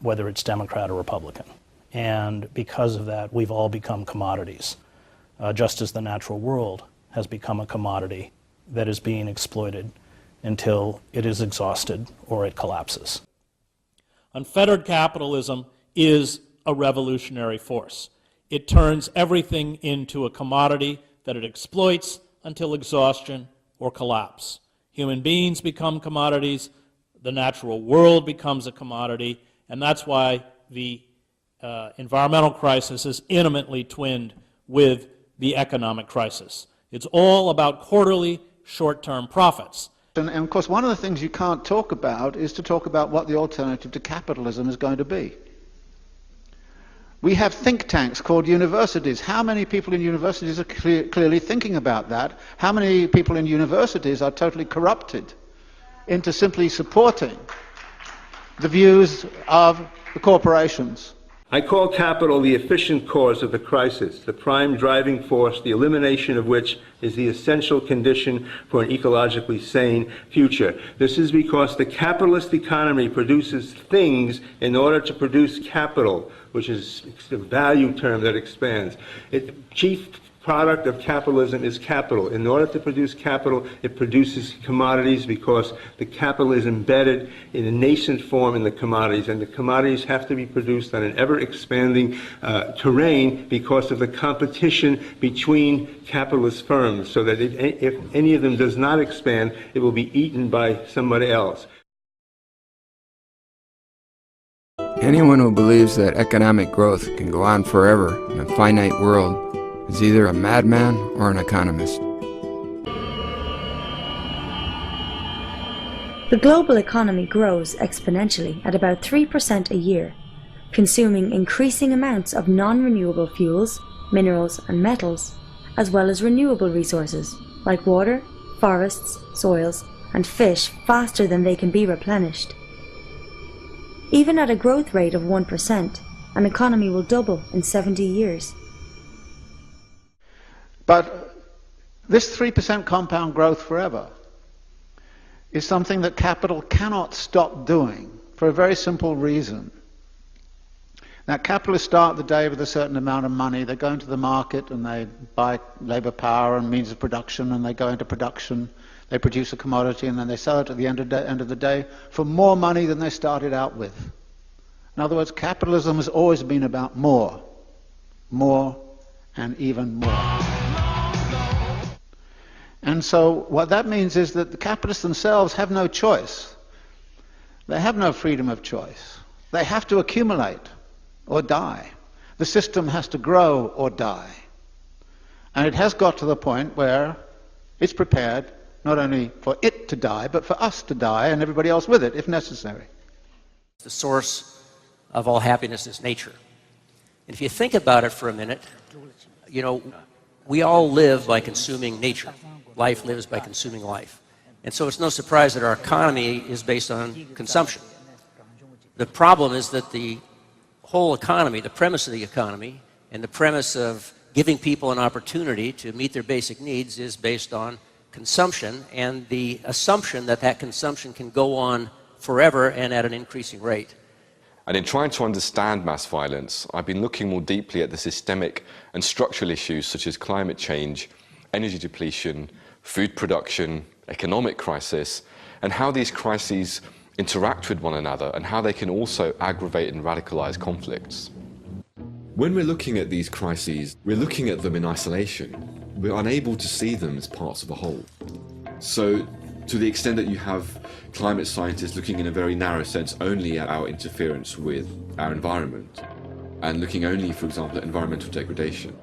whether it's Democrat or Republican. And because of that, we've all become commodities, just as the natural world has become a commodity that is being exploited until it is exhausted or it collapses. Unfettered capitalism is a revolutionary force. It turns everything into a commodity that it exploits until exhaustion or collapse. Human beings become commodities, the natural world becomes a commodity, and that's why the environmental crisis is intimately twinned with the economic crisis. It's all about quarterly, short-term profits. And of course, one of the things you can't talk about is to talk about what the alternative to capitalism is going to be. We have think tanks called universities. How many people in universities are clearly thinking about that? How many people in universities are totally corrupted into simply supporting the views of the corporations? I call capital the efficient cause of the crisis, the prime driving force, the elimination of which is the essential condition for an ecologically sane future. This is because the capitalist economy produces things in order to produce capital, which is a value term that expands. Chief product of capitalism is capital. In order to produce capital, it produces commodities because the capital is embedded in a nascent form in the commodities, and the commodities have to be produced on an ever-expanding terrain because of the competition between capitalist firms, so that if any of them does not expand, it will be eaten by somebody else. Anyone who believes that economic growth can go on forever in a finite world is either a madman or an economist. The global economy grows exponentially at about 3% a year, consuming increasing amounts of non-renewable fuels, minerals and metals, as well as renewable resources like water, forests, soils and fish faster than they can be replenished. Even at a growth rate of 1%, an economy will double in 70 years. But this 3% compound growth forever is something that capital cannot stop doing for a very simple reason. Now, capitalists start the day with a certain amount of money. They go into the market and they buy labor power and means of production, and they go into production. They produce a commodity and then they sell it at the end of the day for more money than they started out with. In other words, capitalism has always been about more, and even more. And so what that means is that the capitalists themselves have no choice. They have no freedom of choice. They have to accumulate or die. The system has to grow or die. And it has got to the point where it's prepared not only for it to die, but for us to die and everybody else with it, if necessary. The source of all happiness is nature. And if you think about it for a minute, you know, we all live by consuming nature. Life lives by consuming life. And so it's no surprise that our economy is based on consumption. The problem is that the whole economy, the premise of the economy, and the premise of giving people an opportunity to meet their basic needs is based on consumption, and the assumption that that consumption can go on forever and at an increasing rate. And in trying to understand mass violence, I've been looking more deeply at the systemic and structural issues such as climate change, energy depletion, food production, economic crisis, and how these crises interact with one another and how they can also aggravate and radicalize conflicts. When we're looking at these crises, we're looking at them in isolation. We're unable to see them as parts of a whole. So, to the extent that you have climate scientists looking in a very narrow sense only at our interference with our environment, and looking only, for example, at environmental degradation,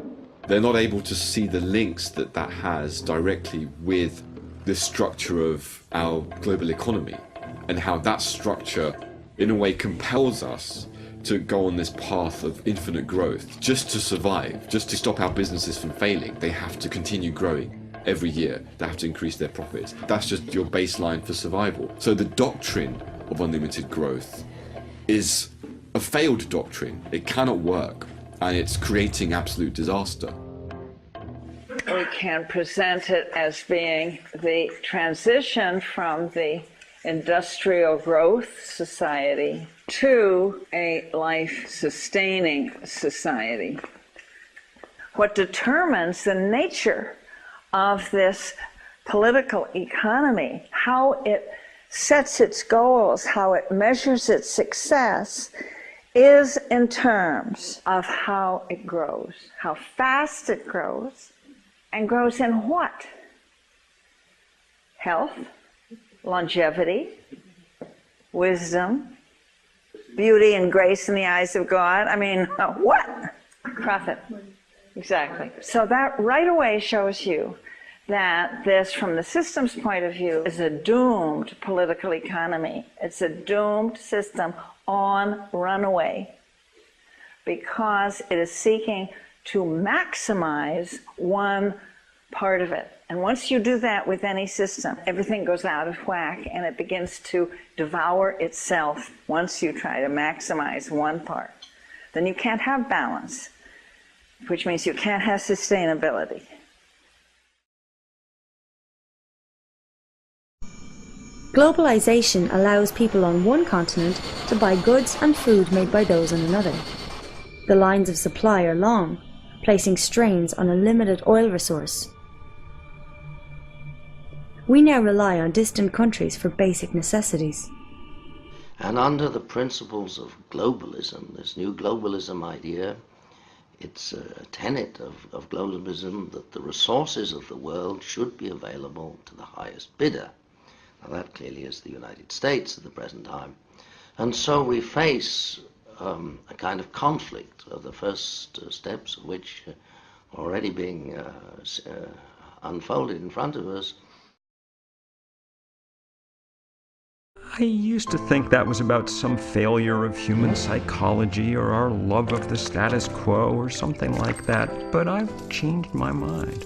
they're not able to see the links that that has directly with the structure of our global economy, and how that structure, in a way, compels us to go on this path of infinite growth. Just to survive, just to stop our businesses from failing, they have to continue growing every year. They have to increase their profits. That's just your baseline for survival. So the doctrine of unlimited growth is a failed doctrine. It cannot work, and it's creating absolute disaster. we can present it as being the transition from the industrial growth society to a life-sustaining society. What determines the nature of this political economy, how it sets its goals, how it measures its success, is in terms of how it grows, how fast it grows, and grows in what? Health, longevity, wisdom, beauty and grace in the eyes of God. I mean, what? Profit. Exactly. So that right away shows you that this, from the system's point of view, is a doomed political economy. It's a doomed system on runaway because it is seeking to maximize one part of it. And once you do that with any system, everything goes out of whack and it begins to devour itself once you try to maximize one part. Then you can't have balance, which means you can't have sustainability. Globalization allows people on one continent to buy goods and food made by those on another. The lines of supply are long, placing strains on a limited oil resource. We now rely on distant countries for basic necessities. And under the principles of globalism, this new globalism idea, it's a tenet of globalism that the resources of the world should be available to the highest bidder. Now that clearly is the United States at the present time. And so we face a kind of conflict, of the first steps of which are already being unfolded in front of us. I used to think that was about some failure of human psychology or our love of the status quo or something like that, but I've changed my mind.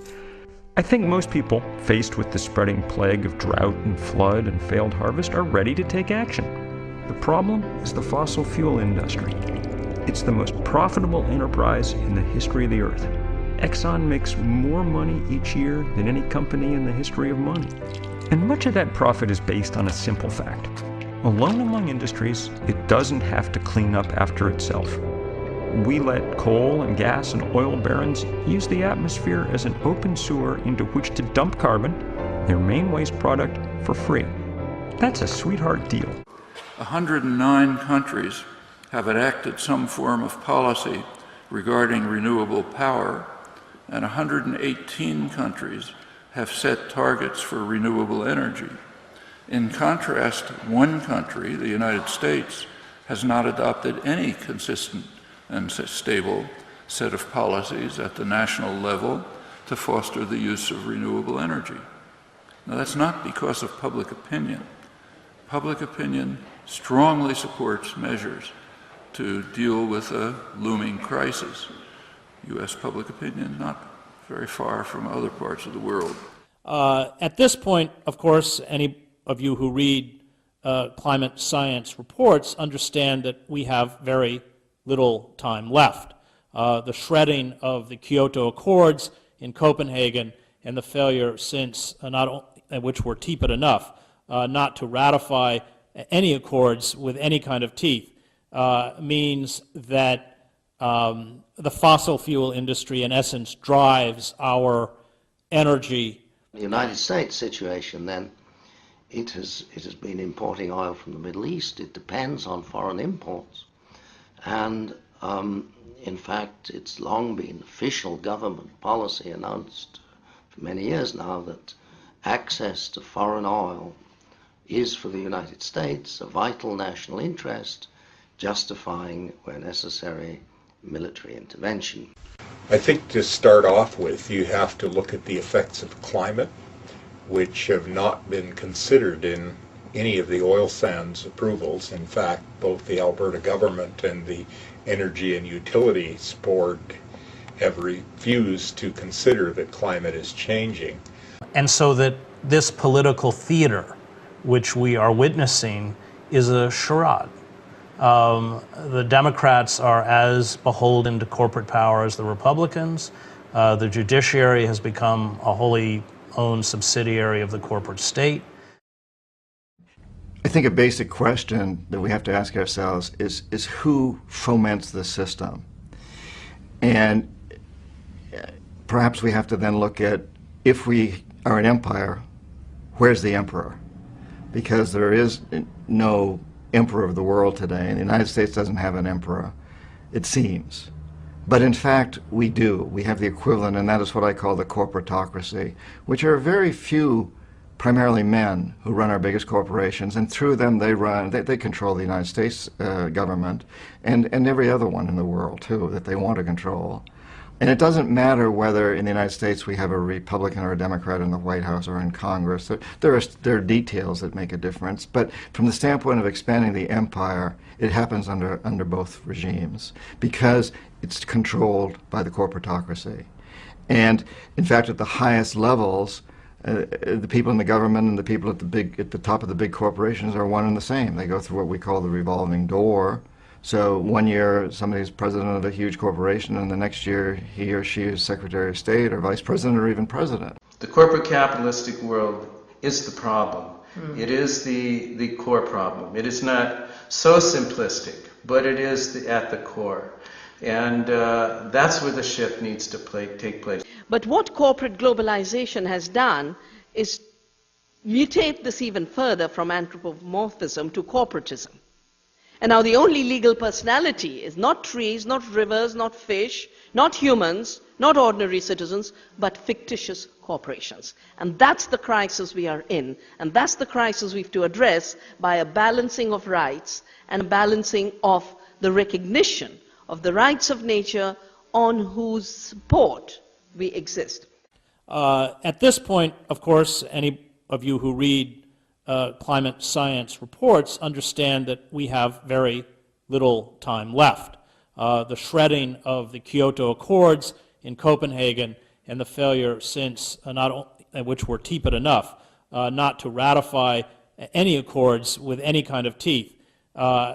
I think most people, faced with the spreading plague of drought and flood and failed harvest, are ready to take action. The problem is the fossil fuel industry. It's the most profitable enterprise in the history of the Earth. Exxon makes more money each year than any company in the history of money. And much of that profit is based on a simple fact. Alone among industries, it doesn't have to clean up after itself. We let coal and gas and oil barons use the atmosphere as an open sewer into which to dump carbon, their main waste product, for free. That's a sweetheart deal. 109 countries have enacted some form of policy regarding renewable power, and 118 countries have set targets for renewable energy. In contrast, one country, the United States, has not adopted any consistent and stable set of policies at the national level to foster the use of renewable energy. Now, that's not because of public opinion. Public opinion strongly supports measures to deal with a looming crisis. U.S. public opinion not very far from other parts of the world. At this point, of course, any of you who read climate science reports understand that we have very little time left. The shredding of the Kyoto Accords in Copenhagen and the failure since, which were tepid enough, not to ratify any accords with any kind of teeth, means that the fossil fuel industry, in essence, drives our energy. The United States situation, then, it has been importing oil from the Middle East. It depends on foreign imports. And in fact, it's long been official government policy announced for many years now that access to foreign oil is for the United States a vital national interest, justifying, where necessary, military intervention. I think to start off with, you have to look at the effects of climate, which have not been considered in any of the oil sands approvals. In fact, both the Alberta government and the Energy and Utilities Board have refused to consider that climate is changing. And so that this political theater, which we are witnessing, is a charade. The Democrats are as beholden to corporate power as the Republicans. The judiciary has become a wholly owned subsidiary of the corporate state. I think a basic question that we have to ask ourselves is who foments the system? And perhaps we have to then look at, if we are an empire, where's the emperor? Because there is no emperor of the world today, and the United States doesn't have an emperor, it seems. But in fact, we do. We have the equivalent, and that is what I call the corporatocracy, which are very few, primarily men, who run our biggest corporations, and through them they control the United States government and every other one in the world, too, that they want to control. And it doesn't matter whether in the United States we have a Republican or a Democrat in the White House or in Congress. There are details that make a difference, but from the standpoint of expanding the empire, it happens under both regimes because it's controlled by the corporatocracy. And in fact, at the highest levels, the people in the government and the people at the top of the big corporations are one and the same. They go through what we call the revolving door. So one year somebody's president of a huge corporation, and the next year he or she is Secretary of State or Vice President or even President. The corporate capitalistic world is the problem. It is the core problem. It is not so simplistic, but it is at the core. And that's where the shift needs to take place. But what corporate globalization has done is mutate this even further from anthropomorphism to corporatism. And now the only legal personality is not trees, not rivers, not fish, not humans, not ordinary citizens, but fictitious corporations. And that's the crisis we are in. And that's the crisis we have to address by a balancing of rights and a balancing of the recognition of the rights of nature on whose support we exist. At this point, of course, any of you who read climate science reports understand that we have very little time left. The shredding of the Kyoto Accords in Copenhagen and the failure since, which were tepid enough, not to ratify any accords with any kind of teeth,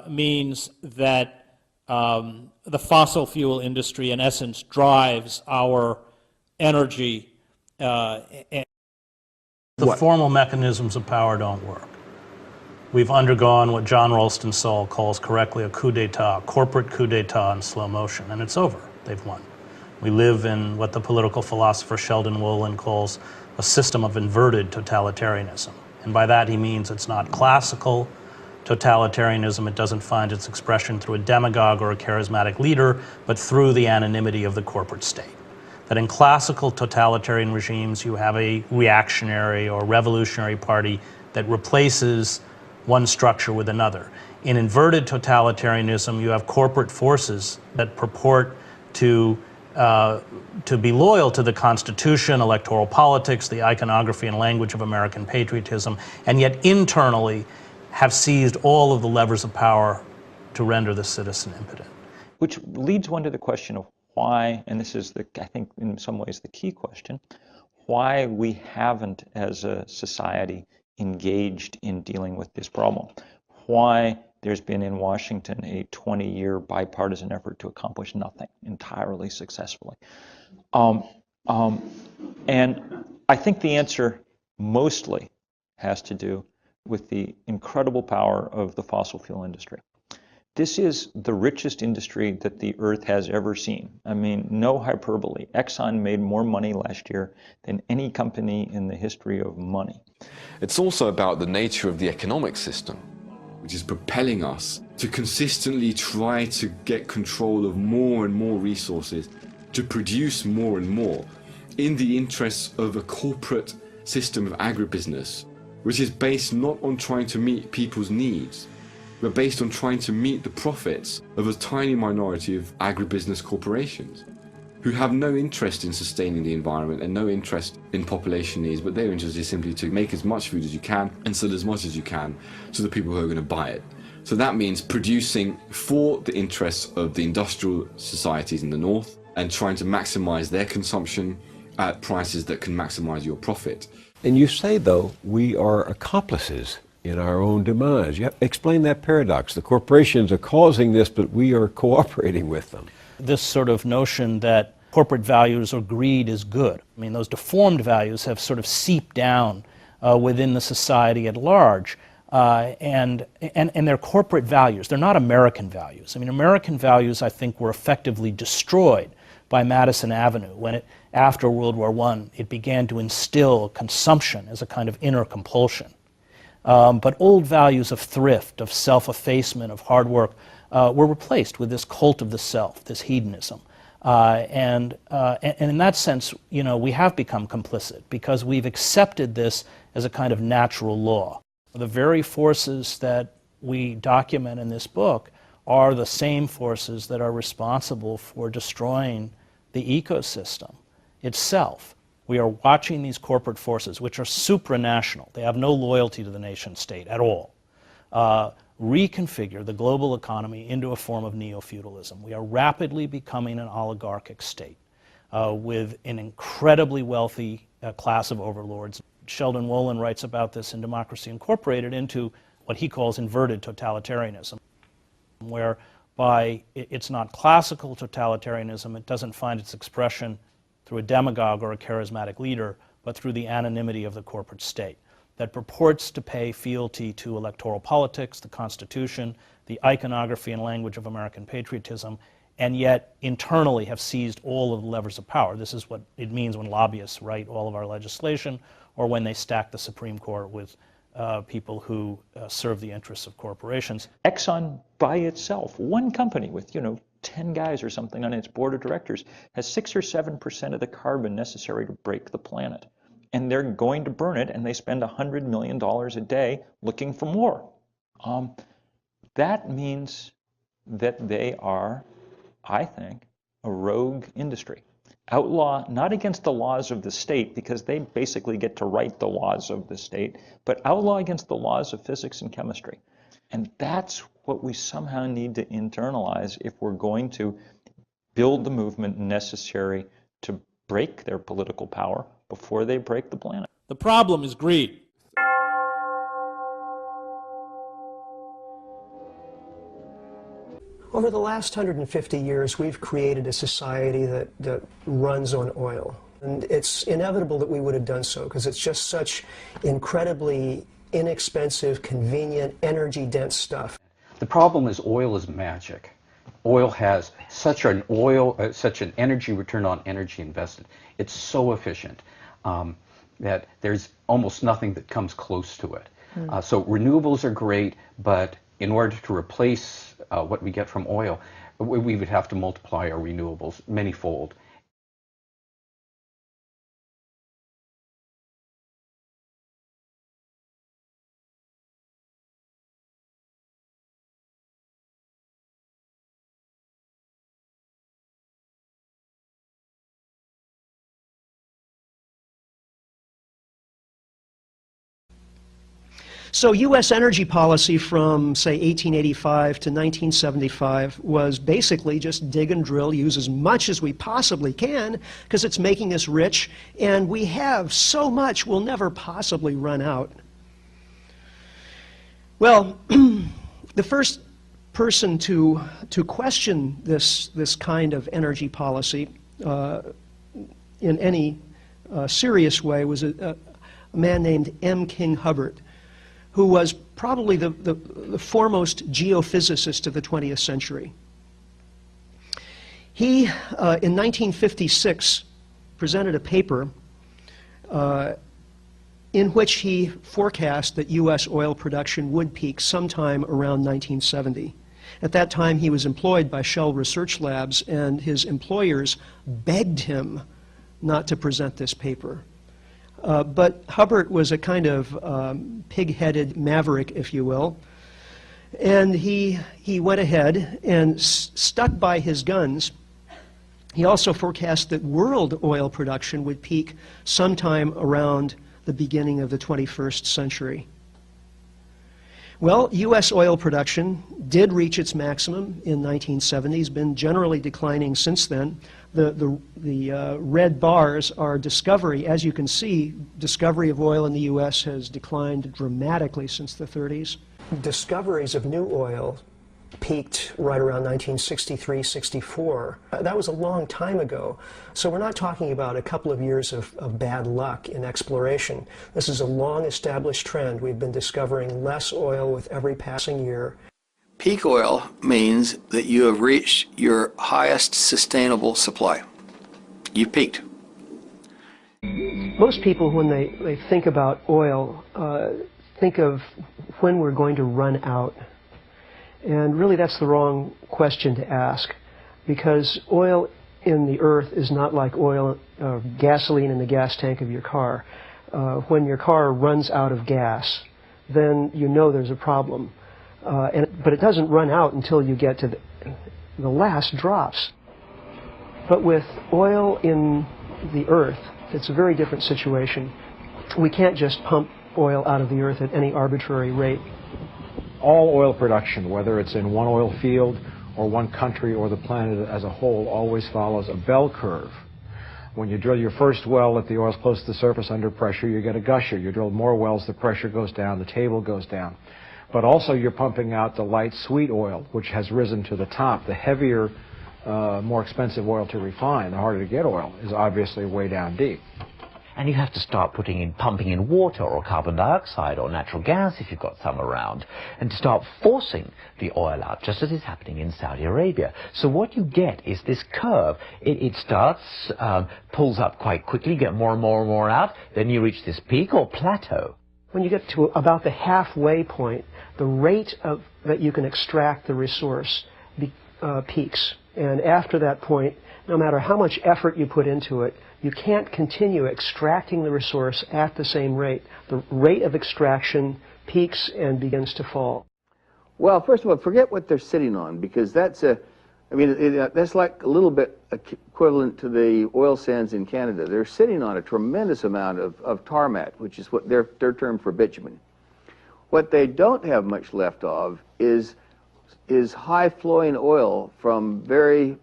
means that the fossil fuel industry, in essence, drives our energy. The formal mechanisms of power don't work. We've undergone what John Ralston Saul calls correctly a coup d'etat, corporate coup d'etat in slow motion, and it's over. They've won. We live in what the political philosopher Sheldon Wolin calls a system of inverted totalitarianism. And by that he means it's not classical totalitarianism. It doesn't find its expression through a demagogue or a charismatic leader, but through the anonymity of the corporate state. That in classical totalitarian regimes you have a reactionary or revolutionary party that replaces one structure with another. In inverted totalitarianism you have corporate forces that purport to be loyal to the Constitution, electoral politics, the iconography and language of American patriotism, and yet internally have seized all of the levers of power to render the citizen impotent. Which leads one to the question of why, and this is, I think, in some ways the key question, why we haven't, as a society, engaged in dealing with this problem. Why there's been in Washington a 20-year bipartisan effort to accomplish nothing entirely successfully. And I think the answer mostly has to do with the incredible power of the fossil fuel industry. This is the richest industry that the Earth has ever seen. I mean, no hyperbole. Exxon made more money last year than any company in the history of money. It's also about the nature of the economic system, which is propelling us to consistently try to get control of more and more resources, to produce more and more, in the interests of a corporate system of agribusiness, which is based not on trying to meet people's needs, but based on trying to meet the profits of a tiny minority of agribusiness corporations who have no interest in sustaining the environment and no interest in population needs, but their interest is simply to make as much food as you can and sell as much as you can to the people who are going to buy it. So that means producing for the interests of the industrial societies in the north and trying to maximize their consumption at prices that can maximize your profit. And you say, though, we are accomplices in our own demise. You have to explain that paradox. The corporations are causing this, but we are cooperating with them. This sort of notion that corporate values or greed is good. I mean, those deformed values have sort of seeped down within the society at large. And they're corporate values. They're not American values. I mean, American values, I think, were effectively destroyed by Madison Avenue when after World War I, it began to instill consumption as a kind of inner compulsion. But old values of thrift, of self-effacement, of hard work were replaced with this cult of the self, this hedonism. And in that sense, we have become complicit because we've accepted this as a kind of natural law. The very forces that we document in this book are the same forces that are responsible for destroying the ecosystem itself. We are watching these corporate forces, which are supranational. They have no loyalty to the nation state at all. Reconfigure the global economy into a form of neo-feudalism. We are rapidly becoming an oligarchic state with an incredibly wealthy class of overlords. Sheldon Wolin writes about this in Democracy Incorporated into what he calls inverted totalitarianism, whereby it's not classical totalitarianism, it doesn't find its expression through a demagogue or a charismatic leader, but through the anonymity of the corporate state that purports to pay fealty to electoral politics, the Constitution, the iconography and language of American patriotism, and yet internally have seized all of the levers of power. This is what it means when lobbyists write all of our legislation, or when they stack the Supreme Court with people who serve the interests of corporations. Exxon by itself, one company with 10 guys or something on its board of directors, has 6 or 7% of the carbon necessary to break the planet. And they're going to burn it, and they spend $100 million a day looking for more. That means that they are, I think, a rogue industry. Outlaw, not against the laws of the state, because they basically get to write the laws of the state, but outlaw against the laws of physics and chemistry. And that's what we somehow need to internalize if we're going to build the movement necessary to break their political power before they break the planet. The problem is greed. Over the last 150 years, we've created a society that runs on oil. And it's inevitable that we would have done so because it's just such incredibly inexpensive, convenient, energy-dense stuff. The problem is oil is magic. Oil has such an energy return on energy invested. It's so efficient that there's almost nothing that comes close to it. So renewables are great, but in order to replace what we get from oil, we would have to multiply our renewables many-fold. So U.S. energy policy from, say, 1885 to 1975 was basically just dig and drill, use as much as we possibly can, because it's making us rich, and we have so much we'll never possibly run out. Well, the first person to question this kind of energy policy in any serious way was a man named M. King Hubbert, who was probably the foremost geophysicist of the 20th century. He, in 1956, presented a paper in which he forecast that U.S. oil production would peak sometime around 1970. At that time, he was employed by Shell Research Labs, and his employers begged him not to present this paper. But Hubbert was a kind of pig-headed maverick, if you will, and he went ahead and stuck by his guns. He also forecast that world oil production would peak sometime around the beginning of the 21st century. Well, U.S. oil production did reach its maximum in 1970. It's been generally declining since then. The red bars are discovery. As you can see, discovery of oil in the U.S. has declined dramatically since the 30s. Discoveries of new oil peaked right around 1963, 64. That was a long time ago. So we're not talking about a couple of years of bad luck in exploration. This is a long established trend. We've been discovering less oil with every passing year. Peak oil means that you have reached your highest sustainable supply. You've peaked. Most people, when they think about oil, think of when we're going to run out. And really that's the wrong question to ask, because oil in the earth is not like oil, gasoline in the gas tank of your car. When your car runs out of gas, then you know there's a problem. But it doesn't run out until you get to the last drops. But with oil in the earth, it's a very different situation. We can't just pump oil out of the earth at any arbitrary rate. All oil production, whether it's in one oil field or one country or the planet as a whole, always follows a bell curve. When you drill your first well, if the oil's close to the surface under pressure, you get a gusher. You drill more wells, the pressure goes down, the table goes down. But also you're pumping out the light sweet oil, which has risen to the top. The heavier, more expensive oil to refine, the harder to get oil, is obviously way down deep. And you have to start pumping in water or carbon dioxide or natural gas if you've got some around, and to start forcing the oil out, just as is happening in Saudi Arabia. So what you get is this curve. It starts, pulls up quite quickly, get more and more and more out, then you reach this peak or plateau. When you get to about the halfway point, the rate that you can extract the resource peaks. And after that point, no matter how much effort you put into it, you can't continue extracting the resource at the same rate. The rate of extraction peaks and begins to fall. Well, first of all, forget what they're sitting on, because that's that's like a little bit equivalent to the oil sands in Canada. They're sitting on a tremendous amount of tarmac, which is what their term for bitumen. What they don't have much left of is high-flowing oil from very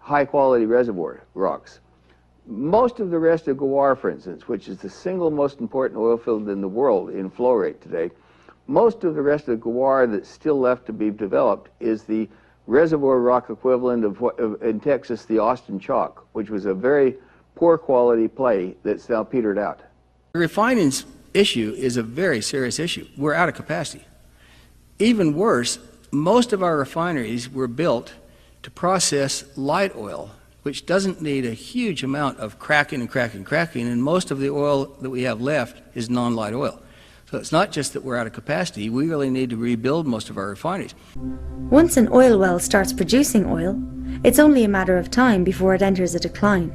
high-quality reservoir rocks. Most of the rest of Goa, for instance, which is the single most important oil field in the world in flow rate today, most of the rest of Goa that's still left to be developed is the reservoir rock equivalent of what in Texas, the Austin Chalk, which was a very poor quality clay that's now petered out. The refining issue is a very serious issue. We're out of capacity. Even worse, most of our refineries were built to process light oil, which doesn't need a huge amount of cracking, and most of the oil that we have left is non-light oil. So it's not just that we're out of capacity, we really need to rebuild most of our refineries. Once an oil well starts producing oil, it's only a matter of time before it enters a decline.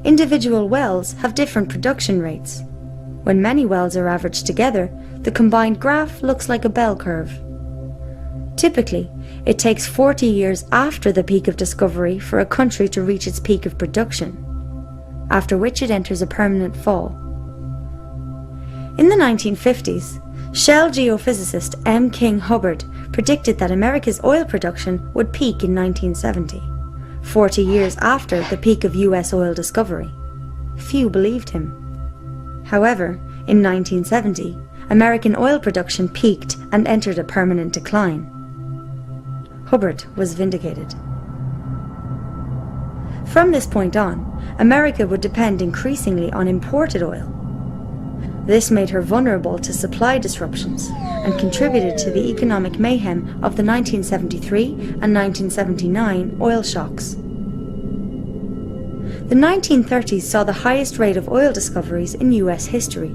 Individual wells have different production rates. When many wells are averaged together, the combined graph looks like a bell curve. Typically, it takes 40 years after the peak of discovery for a country to reach its peak of production, after which it enters a permanent fall. In the 1950s, Shell geophysicist M. King Hubbard predicted that America's oil production would peak in 1970, 40 years after the peak of US oil discovery. Few believed him. However, in 1970, American oil production peaked and entered a permanent decline. Hubbard was vindicated. From this point on, America would depend increasingly on imported oil. This made her vulnerable to supply disruptions and contributed to the economic mayhem of the 1973 and 1979 oil shocks. The 1930s saw the highest rate of oil discoveries in US history.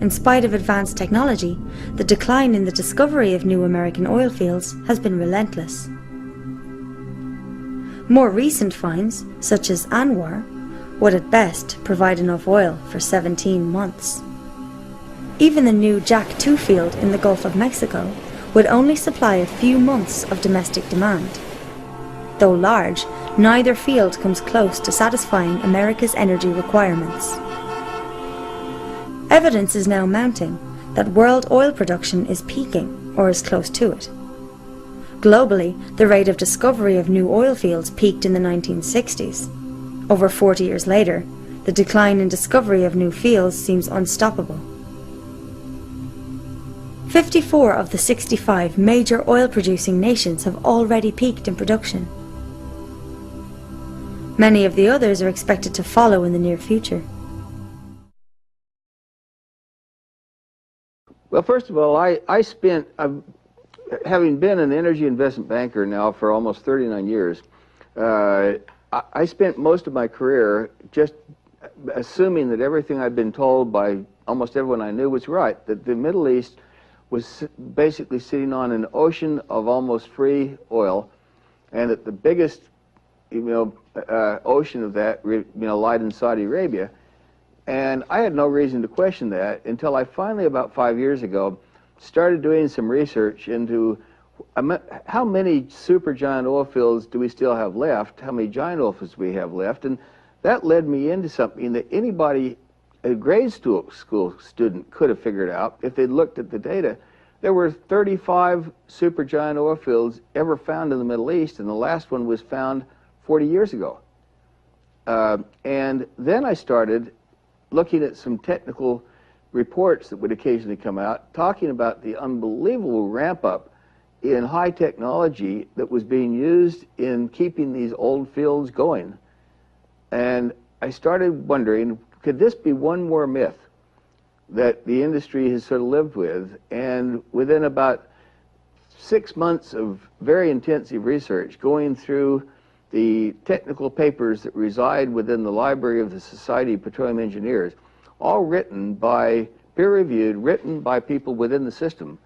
In spite of advanced technology, the decline in the discovery of new American oil fields has been relentless. More recent finds, such as Anwar, would at best provide enough oil for 17 months. Even the new Jack 2 field in the Gulf of Mexico would only supply a few months of domestic demand. Though large, neither field comes close to satisfying America's energy requirements. Evidence is now mounting that world oil production is peaking or is close to it. Globally, the rate of discovery of new oil fields peaked in the 1960s. Over 40 years later, the decline in discovery of new fields seems unstoppable. 54 of the 65 major oil-producing nations have already peaked in production. Many of the others are expected to follow in the near future. Well, first of all, having been an energy investment banker now for almost 39 years, I spent most of my career just assuming that everything I'd been told by almost everyone I knew was right, that the Middle East was basically sitting on an ocean of almost free oil, and that the biggest ocean of that lied in Saudi Arabia. And I had no reason to question that until I finally, about 5 years ago, started doing some research into how many supergiant oil fields do we still have left, how many giant oil fields we have left, and that led me into something that anybody, a grade school student, could have figured out if they'd looked at the data. There were 35 supergiant oil fields ever found in the Middle East, and the last one was found 40 years ago. And then I started looking at some technical reports that would occasionally come out, talking about the unbelievable ramp-up in high technology that was being used in keeping these old fields going. And I started wondering, could this be one more myth that the industry has sort of lived with? And within about 6 months of very intensive research, going through the technical papers that reside within the library of the Society of Petroleum Engineers, all written by, peer-reviewed, written by people within the system,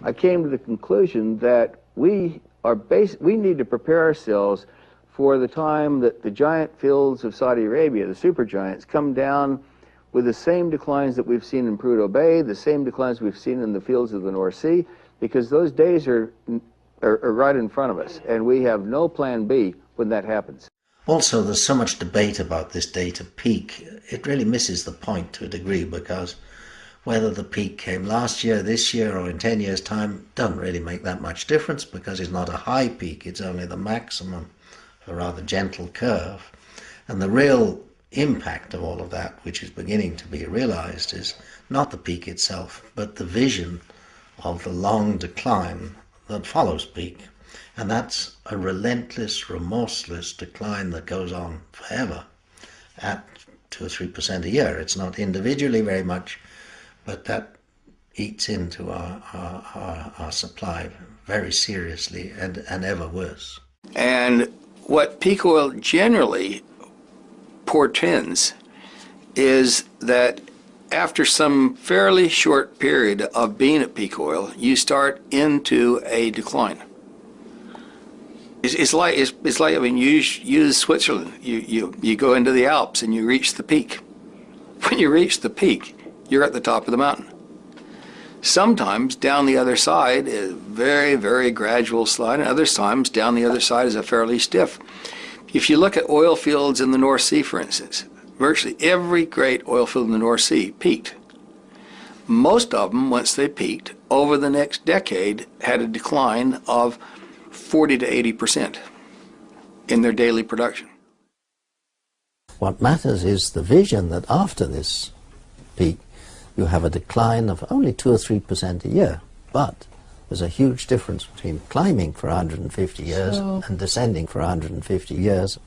I came to the conclusion that we need to prepare ourselves for the time that the giant fields of Saudi Arabia, the supergiants, come down with the same declines that we've seen in Prudhoe Bay, the same declines we've seen in the fields of the North Sea, because those days are right in front of us, and we have no plan B when that happens. Also, there's so much debate about this date of peak. It really misses the point to a degree, because whether the peak came last year, this year, or in 10 years' time doesn't really make that much difference, because it's not a high peak, it's only the maximum, a rather gentle curve. And the real impact of all of that, which is beginning to be realized, is not the peak itself, but the vision of the long decline that follows peak. And that's a relentless, remorseless decline that goes on forever at 2 or 3% a year. It's not individually very much, but that eats into our supply very seriously and ever worse. And what peak oil generally portends is that after some fairly short period of being at peak oil, you start into a decline. It's like I mean, use Switzerland. You go into the Alps and you reach the peak. When you reach the peak, you're at the top of the mountain. Sometimes down the other side is very, very gradual slide, and other times down the other side is a fairly stiff. If you look at oil fields in the North Sea, for instance, virtually every great oil field in the North Sea peaked. Most of them, once they peaked, over the next decade had a decline of 40 to 80% in their daily production. What matters is the vision that after this peak, you have a decline of only 2 or 3% a year. But there's a huge difference between climbing for 150 years and descending for 150 years.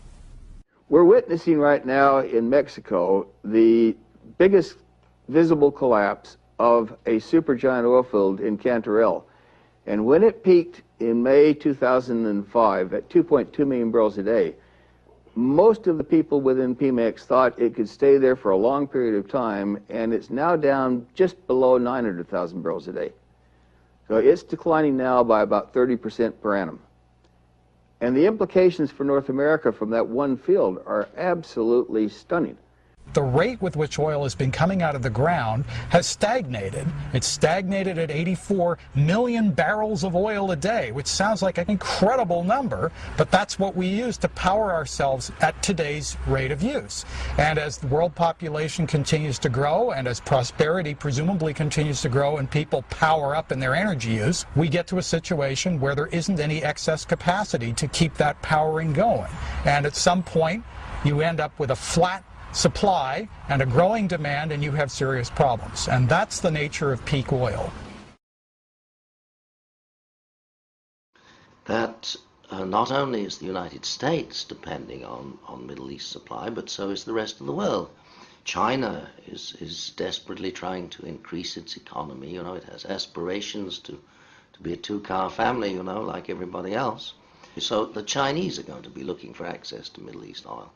We're witnessing right now in Mexico the biggest visible collapse of a supergiant oil field in Cantarell. And when it peaked in May 2005 at 2.2 million barrels a day, most of the people within Pemex thought it could stay there for a long period of time, and it's now down just below 900,000 barrels a day. So it's declining now by about 30% per annum. And the implications for North America from that one field are absolutely stunning. The rate with which oil has been coming out of the ground has stagnated. It's stagnated at 84 million barrels of oil a day, which sounds like an incredible number, but that's what we use to power ourselves at today's rate of use. And as the world population continues to grow, and as prosperity presumably continues to grow and people power up in their energy use, we get to a situation where there isn't any excess capacity to keep that powering going. And at some point, you end up with a flat supply and a growing demand, and you have serious problems. And that's the nature of peak oil. that not only is the United States depending on Middle East supply, but so is the rest of the world. China is desperately trying to increase its economy. You know, it has aspirations to be a two-car family, you know, like everybody else. So the Chinese are going to be looking for access to Middle East oil.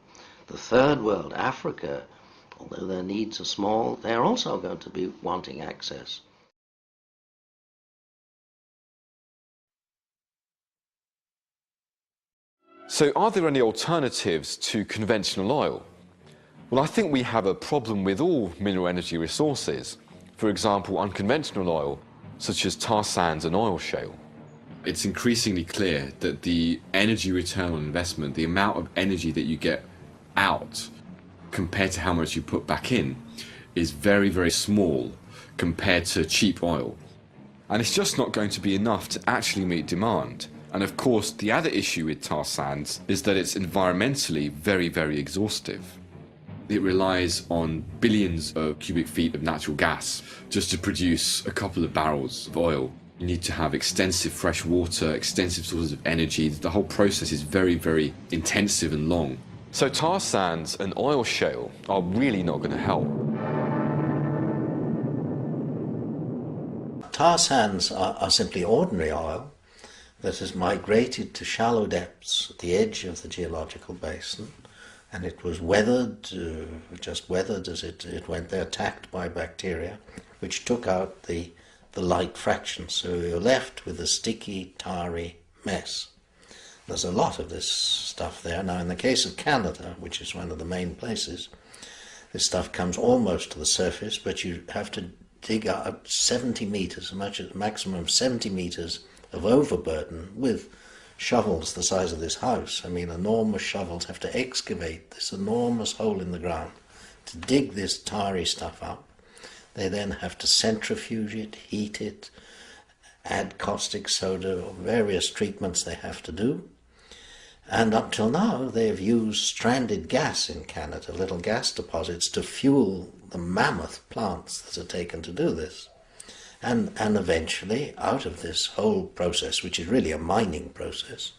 The third world, Africa, although their needs are small, they're also going to be wanting access. So are there any alternatives to conventional oil? Well, I think we have a problem with all mineral energy resources. For example, unconventional oil, such as tar sands and oil shale. It's increasingly clear that the energy return on investment, the amount of energy that you get out compared to how much you put back in, is very, very small compared to cheap oil. And it's just not going to be enough to actually meet demand. And of course, the other issue with tar sands is that it's environmentally very, very exhaustive. It relies on billions of cubic feet of natural gas just to produce a couple of barrels of oil. You need to have extensive fresh water, extensive sources of energy. The whole process is very, very intensive and long. So tar sands and oil shale are really not going to help. Tar sands are simply ordinary oil that has migrated to shallow depths at the edge of the geological basin, and it was weathered, just weathered as it went there, attacked by bacteria, which took out the light fraction. So you're left with a sticky, tarry mess. There's a lot of this stuff there. Now, in the case of Canada, which is one of the main places, this stuff comes almost to the surface, but you have to dig out 70 meters, a maximum of 70 meters of overburden with shovels the size of this house. I mean, enormous shovels have to excavate this enormous hole in the ground to dig this tarry stuff up. They then have to centrifuge it, heat it, add caustic soda, or various treatments they have to do. And up till now, they've used stranded gas in Canada, little gas deposits, to fuel the mammoth plants that are taken to do this. And eventually, out of this whole process, which is really a mining process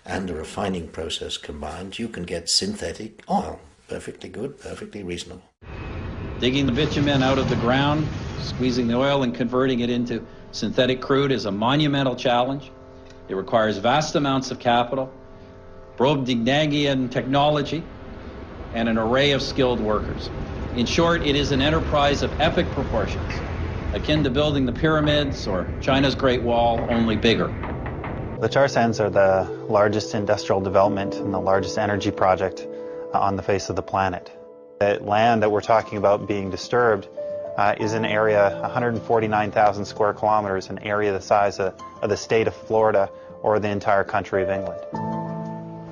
and a refining process combined, you can get synthetic oil. Perfectly good, perfectly reasonable. Digging the bitumen out of the ground, squeezing the oil and converting it into synthetic crude is a monumental challenge. It requires vast amounts of capital, Brobdingnagian technology, and an array of skilled workers. In short, it is an enterprise of epic proportions, akin to building the pyramids or China's Great Wall, only bigger. The tar sands are the largest industrial development and the largest energy project on the face of the planet. The land that we're talking about being disturbed is an area 149,000 square kilometers, an area the size of the state of Florida or the entire country of England.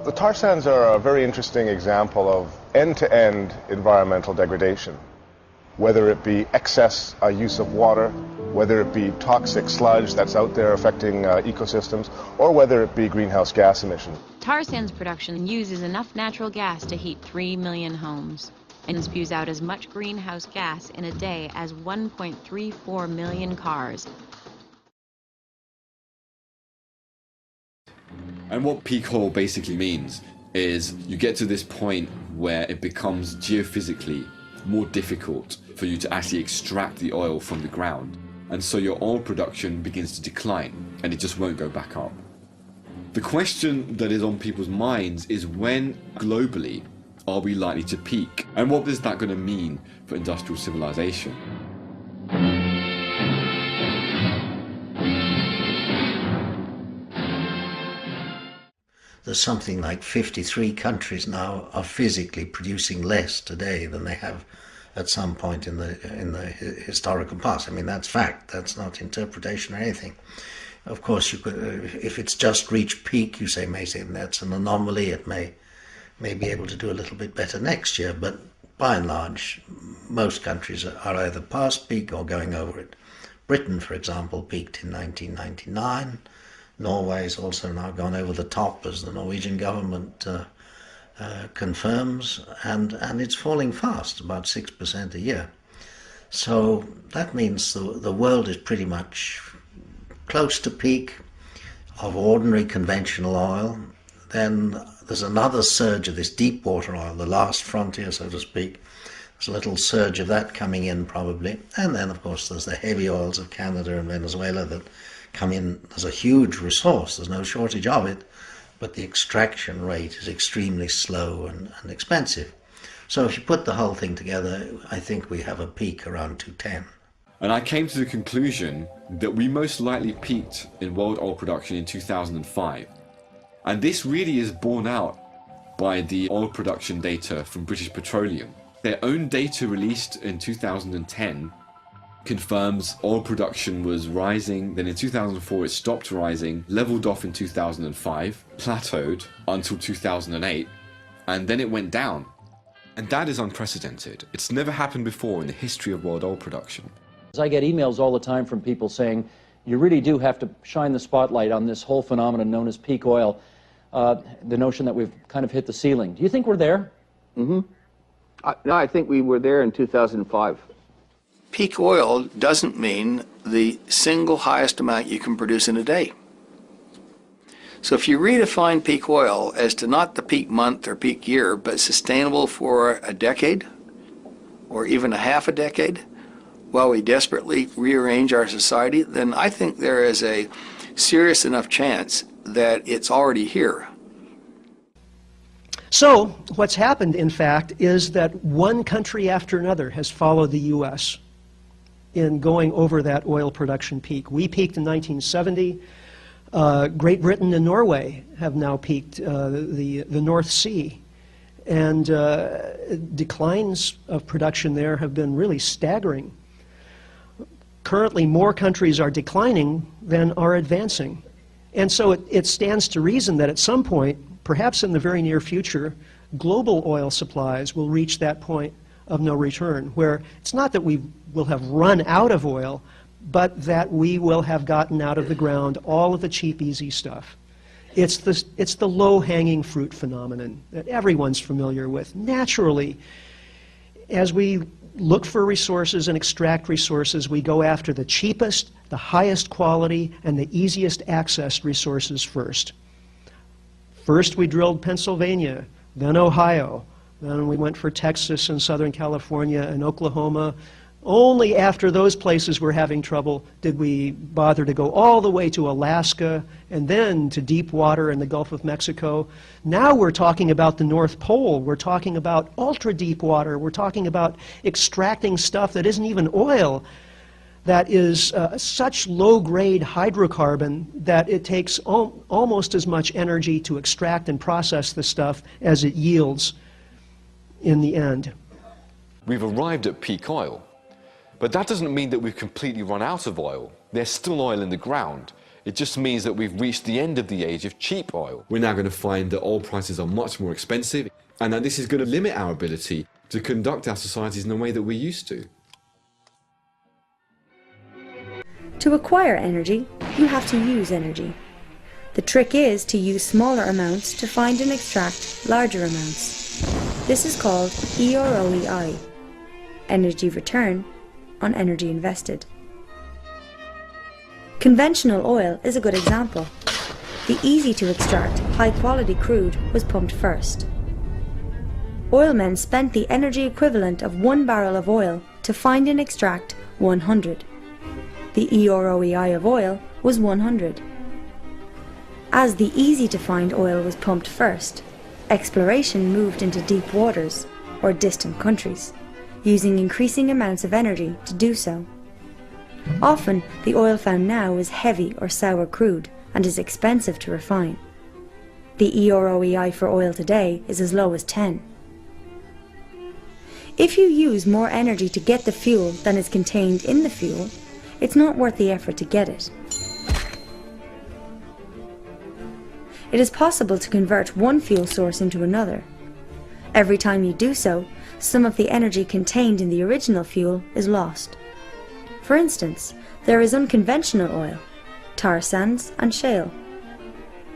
The tar sands are a very interesting example of end-to-end environmental degradation, whether it be excess use of water, whether it be toxic sludge that's out there affecting ecosystems, or whether it be greenhouse gas emissions. Tar sands production uses enough natural gas to heat 3 million homes and spews out as much greenhouse gas in a day as 1.34 million cars. And what peak oil basically means is you get to this point where it becomes geophysically more difficult for you to actually extract the oil from the ground. And so your oil production begins to decline and it just won't go back up. The question that is on people's minds is, when globally are we likely to peak? And what is that going to mean for industrial civilization? There's something like 53 countries now are physically producing less today than they have at some point in the historical past. I mean, that's fact. That's not interpretation or anything. Of course, you could, if it's just reached peak, you may say that's an anomaly. It may be able to do a little bit better next year, but by and large, most countries are either past peak or going over it. Britain, for example, peaked in 1999. Norway's also now gone over the top, as the Norwegian government confirms, and it's falling fast, about 6% a year. So that means the world is pretty much close to peak. of ordinary conventional oil. Then there's another surge of this deep water oil, the last frontier, so to speak. There's a little surge of that coming in probably. And then, of course, there's the heavy oils of Canada and Venezuela that come in. There's a huge resource. There's no shortage of it, but the extraction rate is extremely slow and expensive. So if you put the whole thing together, I think we have a peak around 210. And I came to the conclusion that we most likely peaked in world oil production in 2005. And this really is borne out by the oil production data from British Petroleum. Their own data released in 2010 confirms oil production was rising, then in 2004 it stopped rising, leveled off in 2005, plateaued until 2008, and then it went down. And that is unprecedented. It's never happened before in the history of world oil production. I get emails all the time from people saying, you really do have to shine the spotlight on this whole phenomenon known as peak oil, the notion that we've kind of hit the ceiling. Do you think we're there? No, I think we were there in 2005. Peak oil doesn't mean the single highest amount you can produce in a day. So if you redefine peak oil as to not the peak month or peak year, but sustainable for a decade or even a half a decade, while we desperately rearrange our society, then I think there is a serious enough chance that it's already here. So what's happened, in fact, is that one country after another has followed the U.S. in going over that oil production peak. We peaked in 1970. Great Britain and Norway have now peaked, the North Sea. And declines of production there have been really staggering. Currently, more countries are declining than are advancing. And so it stands to reason that at some point, perhaps in the very near future, global oil supplies will reach that point of no return, where it's not that we will have run out of oil, but that we will have gotten out of the ground all of the cheap, easy stuff. It's the low-hanging fruit phenomenon that everyone's familiar with. Naturally, as we look for resources and extract resources, we go after the cheapest, the highest quality, and the easiest accessed resources first. First we drilled Pennsylvania, then Ohio, then we went for Texas and Southern California and Oklahoma. Only after those places were having trouble did we bother to go all the way to Alaska and then to deep water in the Gulf of Mexico. Now we're talking about the North Pole. We're talking about ultra deep water. We're talking about extracting stuff that isn't even oil, that is such low-grade hydrocarbon that it takes almost as much energy to extract and process the stuff as it yields in the end. We've arrived at peak oil. But that doesn't mean that we've completely run out of oil. There's still oil in the ground. It just means that we've reached the end of the age of cheap oil. We're now going to find that oil prices are much more expensive, and that this is going to limit our ability to conduct our societies in the way that we're used to. To acquire energy, you have to use energy. The trick is to use smaller amounts to find and extract larger amounts. This is called EROEI, energy return on energy invested. Conventional oil is a good example. The easy-to-extract, high-quality crude was pumped first. Oilmen spent the energy equivalent of 1 barrel of oil to find and extract 100. The EROEI of oil was 100. As the easy-to-find oil was pumped first, exploration moved into deep waters, or distant countries, using increasing amounts of energy to do so. Often, the oil found now is heavy or sour crude and is expensive to refine. The EROEI for oil today is as low as 10. If you use more energy to get the fuel than is contained in the fuel, it's not worth the effort to get it. It is possible to convert one fuel source into another. Every time you do so, some of the energy contained in the original fuel is lost. For instance, there is unconventional oil, tar sands and shale.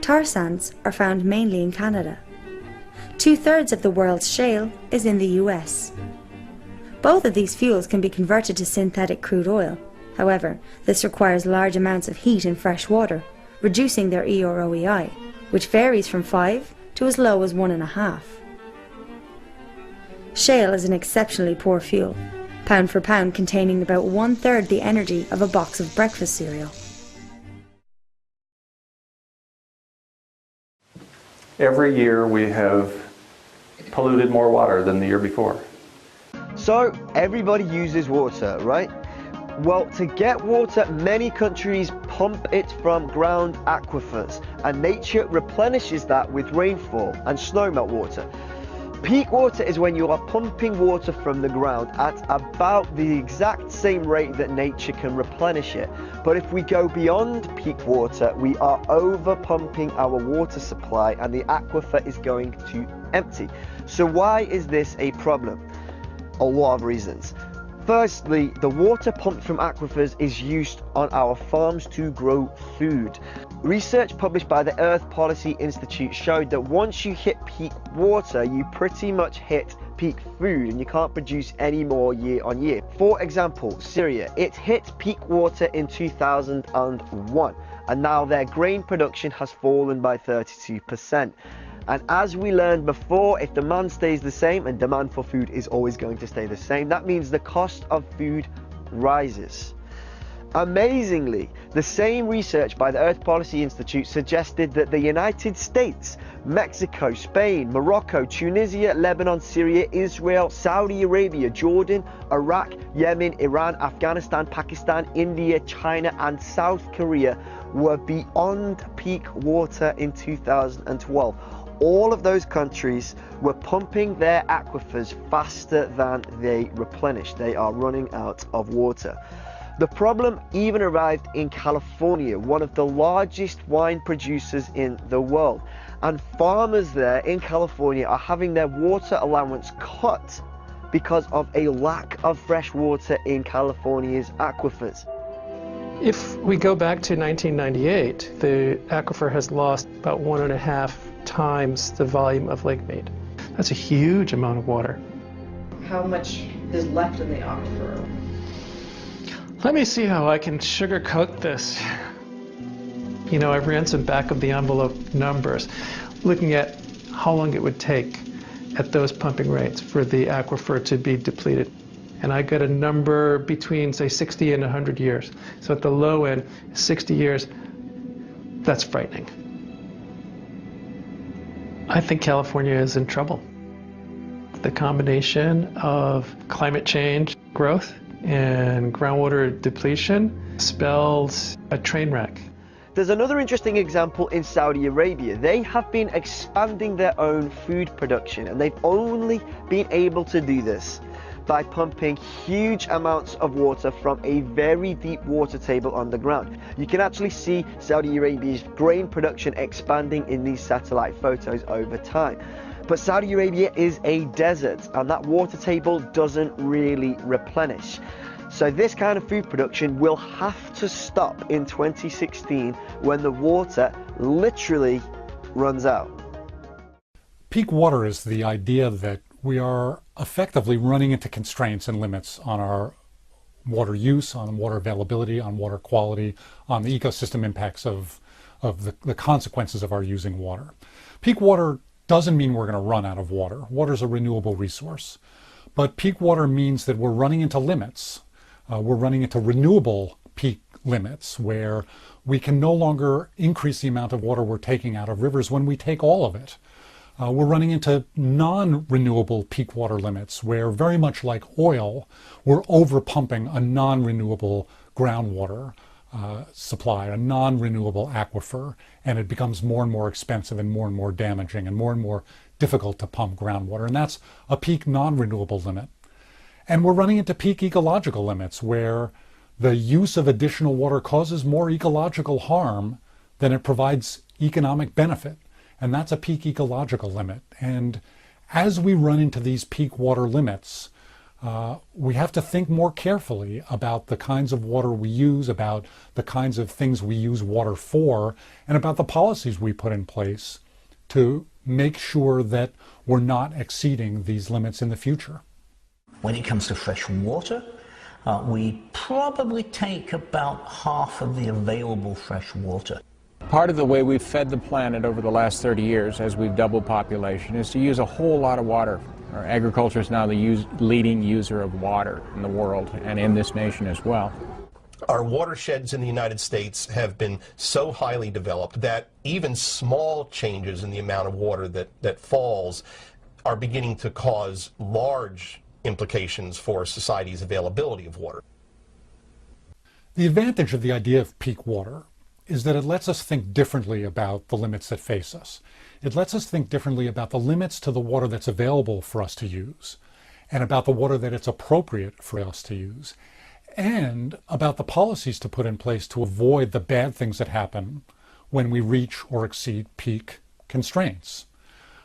Tar sands are found mainly in Canada. 2/3 of the world's shale is in the US. Both of these fuels can be converted to synthetic crude oil. However, this requires large amounts of heat and fresh water, reducing their E or OEI, which varies from 5 to as low as 1.5. Shale is an exceptionally poor fuel, pound for pound containing about 1/3 the energy of a box of breakfast cereal. Every year we have polluted more water than the year before. So everybody uses water, right? Well, to get water, many countries pump it from ground aquifers, and nature replenishes that with rainfall and snowmelt water. Peak water is when you are pumping water from the ground at about the exact same rate that nature can replenish it. But if we go beyond peak water, we are over pumping our water supply and the aquifer is going to empty. So why is this a problem? A lot of reasons. Firstly, the water pumped from aquifers is used on our farms to grow food. Research published by the Earth Policy Institute showed that once you hit peak water, you pretty much hit peak food and you can't produce any more year on year. For example, Syria, it hit peak water in 2001 and now their grain production has fallen by 32%. And as we learned before, if demand stays the same, and demand for food is always going to stay the same, that means the cost of food rises. Amazingly, the same research by the Earth Policy Institute suggested that the United States, Mexico, Spain, Morocco, Tunisia, Lebanon, Syria, Israel, Saudi Arabia, Jordan, Iraq, Yemen, Iran, Afghanistan, Pakistan, India, China, and South Korea were beyond peak water in 2012. All of those countries were pumping their aquifers faster than they replenished. They are running out of water. The problem even arrived in California, one of the largest wine producers in the world. And farmers there in California are having their water allowance cut because of a lack of fresh water in California's aquifers. If we go back to 1998, the aquifer has lost about 1.5 times the volume of Lake Mead. That's a huge amount of water. How much is left in the aquifer? Let me see how I can sugarcoat this. You know, I ran some back of the envelope numbers, looking at how long it would take at those pumping rates for the aquifer to be depleted. And I got a number between, say, 60 and 100 years. So at the low end, 60 years, that's frightening. I think California is in trouble. The combination of climate change growth and groundwater depletion spells a train wreck. There's another interesting example in Saudi Arabia. They have been expanding their own food production, and they've only been able to do this by pumping huge amounts of water from a very deep water table underground. You can actually see Saudi Arabia's grain production expanding in these satellite photos over time. But Saudi Arabia is a desert, and that water table doesn't really replenish. So this kind of food production will have to stop in 2016 when the water literally runs out. Peak water is the idea that we are effectively running into constraints and limits on our water use, on water availability, on water quality, on the ecosystem impacts of the consequences of our using water. Peak water doesn't mean we're going to run out of water. Water is a renewable resource. But peak water means that we're running into limits. We're running into renewable peak limits where we can no longer increase the amount of water we're taking out of rivers when we take all of it. We're running into non-renewable peak water limits where, very much like oil, we're over-pumping a non-renewable groundwater supply, a non-renewable aquifer, and it becomes more and more expensive and more damaging and more difficult to pump groundwater, and that's a peak non-renewable limit. And we're running into peak ecological limits where the use of additional water causes more ecological harm than it provides economic benefit. And that's a peak ecological limit. And as we run into these peak water limits, we have to think more carefully about the kinds of water we use, about the kinds of things we use water for, and about the policies we put in place to make sure that we're not exceeding these limits in the future. When it comes to fresh water, we probably take about half of the available fresh water. Part of the way we've fed the planet over the last 30 years, as we've doubled population, is to use a whole lot of water. Our agriculture is now the leading user of water in the world, and in this nation as well. Our watersheds in the United States have been so highly developed that even small changes in the amount of water that falls are beginning to cause large implications for society's availability of water. The advantage of the idea of peak water is that it lets us think differently about the limits that face us. It lets us think differently about the limits to the water that's available for us to use, and about the water that it's appropriate for us to use, and about the policies to put in place to avoid the bad things that happen when we reach or exceed peak constraints.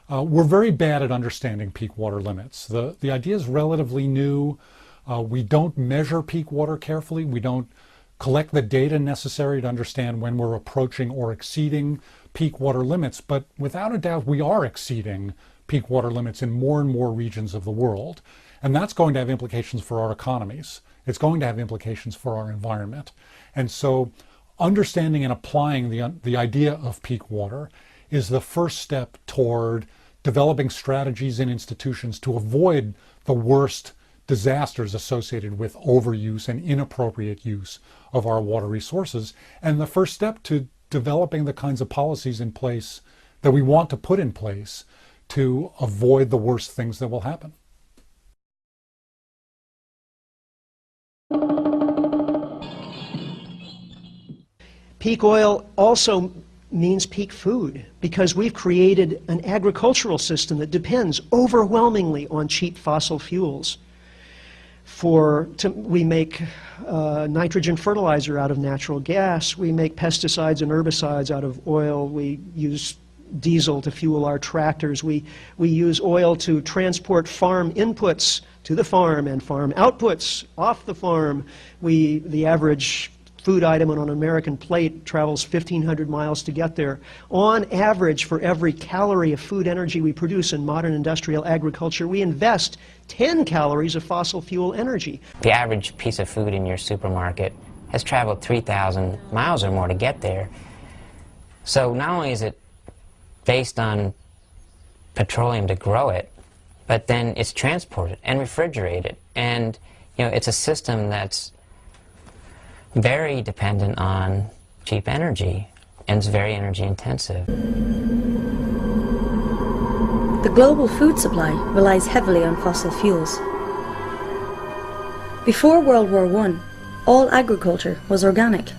We're very bad at understanding peak water limits. The idea is relatively new. We don't measure peak water carefully. We don't collect the data necessary to understand when we're approaching or exceeding peak water limits, but without a doubt we are exceeding peak water limits in more and more regions of the world. And that's going to have implications for our economies. It's going to have implications for our environment. And so understanding and applying the idea of peak water is the first step toward developing strategies in institutions to avoid the worst disasters associated with overuse and inappropriate use of our water resources, and the first step to developing the kinds of policies in place that we want to put in place to avoid the worst things that will happen. Peak oil also means peak food, because we've created an agricultural system that depends overwhelmingly on cheap fossil fuels. We make nitrogen fertilizer out of natural gas, we make pesticides and herbicides out of oil, we use diesel to fuel our tractors, we use oil to transport farm inputs to the farm and farm outputs off the farm. The average food item on an American plate travels 1,500 miles to get there. On average, for every calorie of food energy we produce in modern industrial agriculture, we invest 10 calories of fossil fuel energy. The average piece of food in your supermarket has traveled 3,000 miles or more to get there. So not only is it based on petroleum to grow it, but then it's transported and refrigerated. And it's a system that's very dependent on cheap energy, and it's very energy intensive. The global food supply relies heavily on fossil fuels. Before World War I, all agriculture was organic.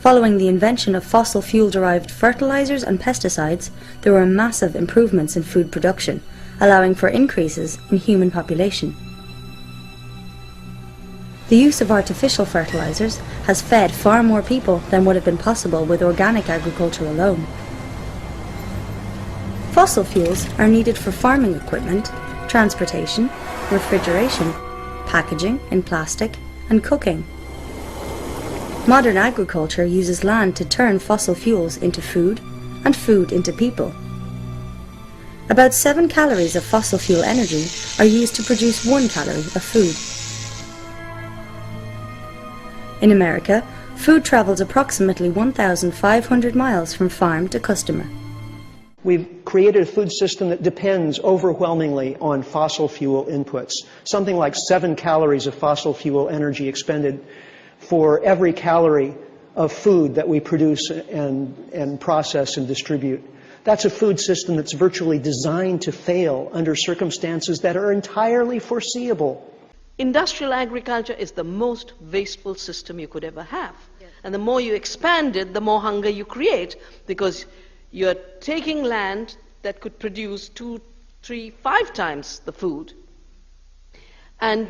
Following the invention of fossil fuel-derived fertilizers and pesticides, there were massive improvements in food production, allowing for increases in human population. The use of artificial fertilizers has fed far more people than would have been possible with organic agriculture alone. Fossil fuels are needed for farming equipment, transportation, refrigeration, packaging in plastic, and cooking. Modern agriculture uses land to turn fossil fuels into food and food into people. About 7 calories of fossil fuel energy are used to produce 1 calorie of food. In America, food travels approximately 1,500 miles from farm to customer. We've created a food system that depends overwhelmingly on fossil fuel inputs. Something like 7 calories of fossil fuel energy expended for every calorie of food that we produce and process and distribute. That's a food system that's virtually designed to fail under circumstances that are entirely foreseeable. Industrial agriculture is the most wasteful system you could ever have. And the more you expand it, the more hunger you create, because you're taking land that could produce 2, 3, 5 times the food and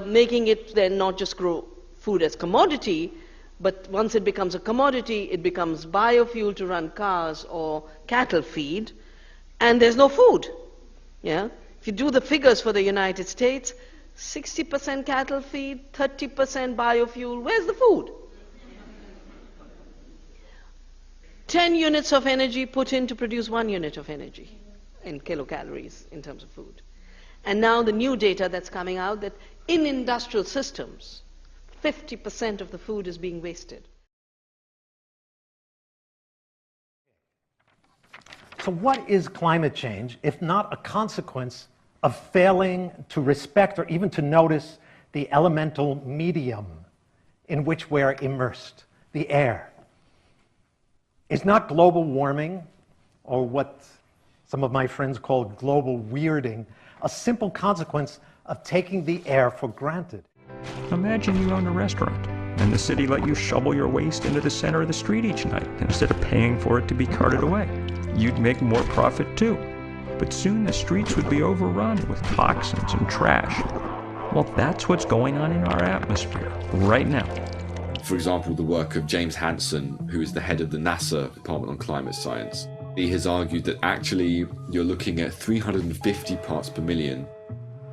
making it then not just grow food as commodity, but once it becomes a commodity, it becomes biofuel to run cars or cattle feed, and there's no food. Yeah? If you do the figures for the United States, 60% cattle feed, 30% biofuel, where's the food? 10 units of energy put in to produce 1 unit of energy in kilocalories in terms of food. And now the new data that's coming out that in industrial systems, 50% of the food is being wasted. So what is climate change if not a consequence of failing to respect or even to notice the elemental medium in which we're immersed, the air? Is not global warming, or what some of my friends call global weirding, a simple consequence of taking the air for granted? Imagine you owned a restaurant, and the city let you shovel your waste into the center of the street each night instead of paying for it to be carted away. You'd make more profit too. But soon the streets would be overrun with toxins and trash. Well, that's what's going on in our atmosphere right now. For example, the work of James Hansen, who is the head of the NASA Department on Climate Science. He has argued that actually you're looking at 350 parts per million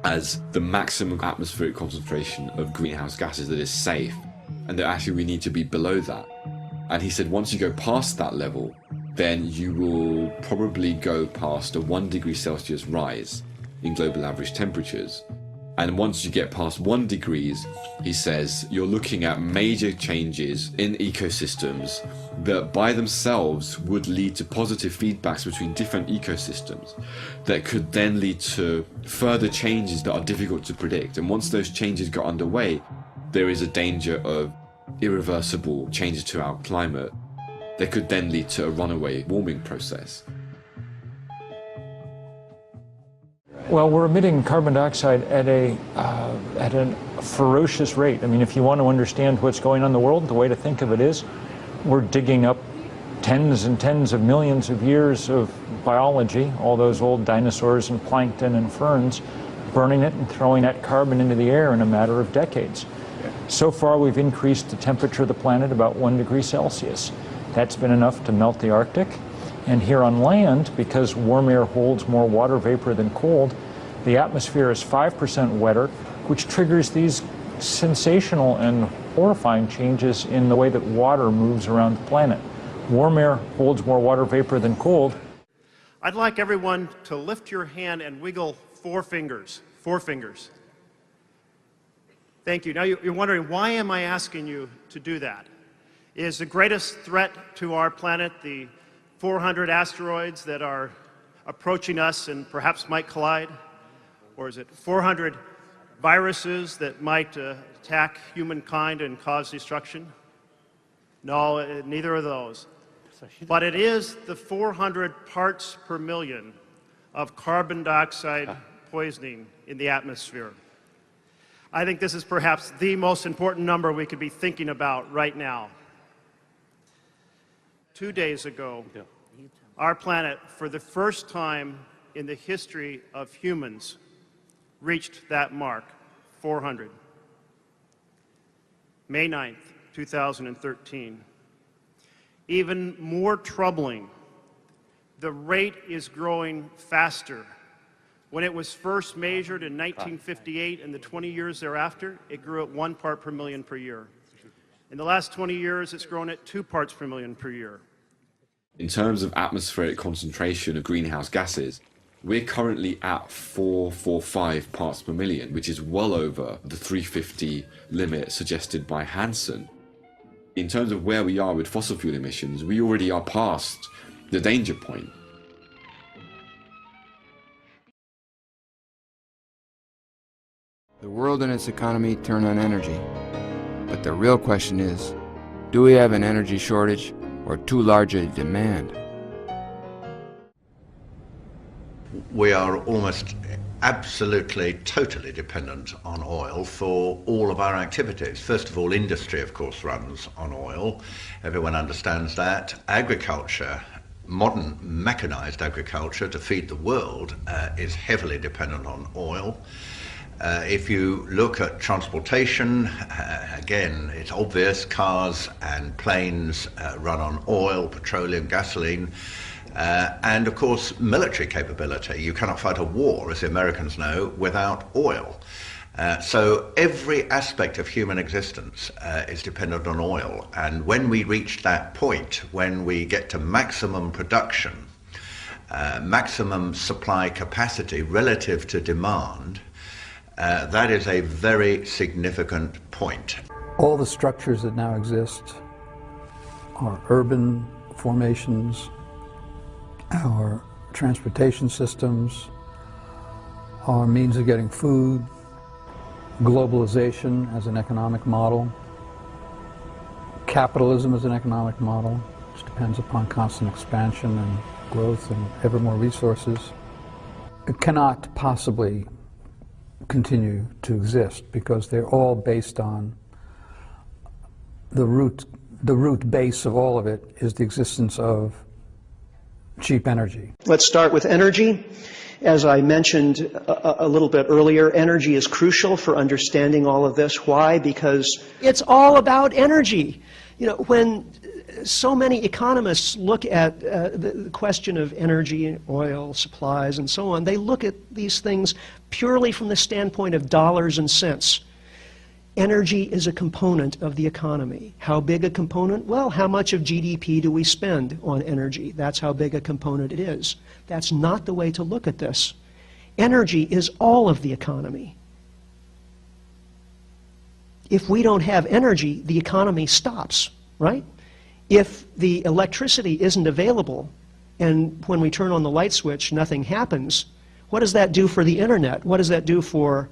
as the maximum atmospheric concentration of greenhouse gases that is safe, and that actually we need to be below that. And he said once you go past that level, then you will probably go past a 1 degree Celsius rise in global average temperatures. And once you get past 1 degree, he says, you're looking at major changes in ecosystems that by themselves would lead to positive feedbacks between different ecosystems that could then lead to further changes that are difficult to predict. And once those changes got underway, there is a danger of irreversible changes to our climate that could then lead to a runaway warming process. Well, we're emitting carbon dioxide at a ferocious rate. I mean, if you want to understand what's going on in the world, the way to think of it is we're digging up tens and tens of millions of years of biology, all those old dinosaurs and plankton and ferns, burning it and throwing that carbon into the air in a matter of decades. So far, we've increased the temperature of the planet about 1 degree Celsius. That's been enough to melt the Arctic. And here on land, because warm air holds more water vapor than cold, the atmosphere is 5% wetter, which triggers these sensational and horrifying changes in the way that water moves around the planet. Warm air holds more water vapor than cold. I'd like everyone to lift your hand and wiggle 4 fingers. 4 fingers. Thank you. Now you're wondering, why am I asking you to do that? Is the greatest threat to our planet the 400 asteroids that are approaching us and perhaps might collide? Or is it 400 viruses that might attack humankind and cause destruction? No, neither of those. But it is the 400 parts per million of carbon dioxide poisoning in the atmosphere. I think this is perhaps the most important number we could be thinking about right now. 2 days ago, our planet, for the first time in the history of humans, reached that mark, 400. May 9th, 2013. Even more troubling, the rate is growing faster. When it was first measured in 1958 and the 20 years thereafter, it grew at 1 part per million per year. In the last 20 years, it's grown at 2 parts per million per year. In terms of atmospheric concentration of greenhouse gases, we're currently at 445 parts per million, which is well over the 350 limit suggested by Hansen. In terms of where we are with fossil fuel emissions, we already are past the danger point. The world and its economy turn on energy. But the real question is, do we have an energy shortage or too large a demand? We are almost absolutely, totally dependent on oil for all of our activities. First of all, industry, of course, runs on oil. Everyone understands that. Agriculture, modern mechanized agriculture to feed the world, is heavily dependent on oil. If you look at transportation, again, it's obvious, cars and planes run on oil, petroleum, gasoline, and of course military capability. You cannot fight a war, as the Americans know, without oil. So every aspect of human existence is dependent on oil, and when we reach that point, when we get to maximum production, maximum supply capacity relative to demand, that is a very significant point. All the structures that now exist are urban formations, our transportation systems, our means of getting food, globalization as an economic model, capitalism as an economic model, which depends upon constant expansion and growth and ever more resources. It cannot possibly continue to exist because they're all based on the root base of all of it is the existence of cheap energy. Let's start with energy. As I mentioned a little bit earlier, energy is crucial for understanding all of this. Why? Because it's all about energy. You know, when so many economists look at the question of energy, oil, supplies, and so on, they look at these things purely from the standpoint of dollars and cents. Energy is a component of the economy. How big a component? Well, how much of GDP do we spend on energy? That's how big a component it is. That's not the way to look at this. Energy is all of the economy. If we don't have energy, the economy stops, right? If the electricity isn't available, and when we turn on the light switch, nothing happens, what does that do for the internet? What does that do for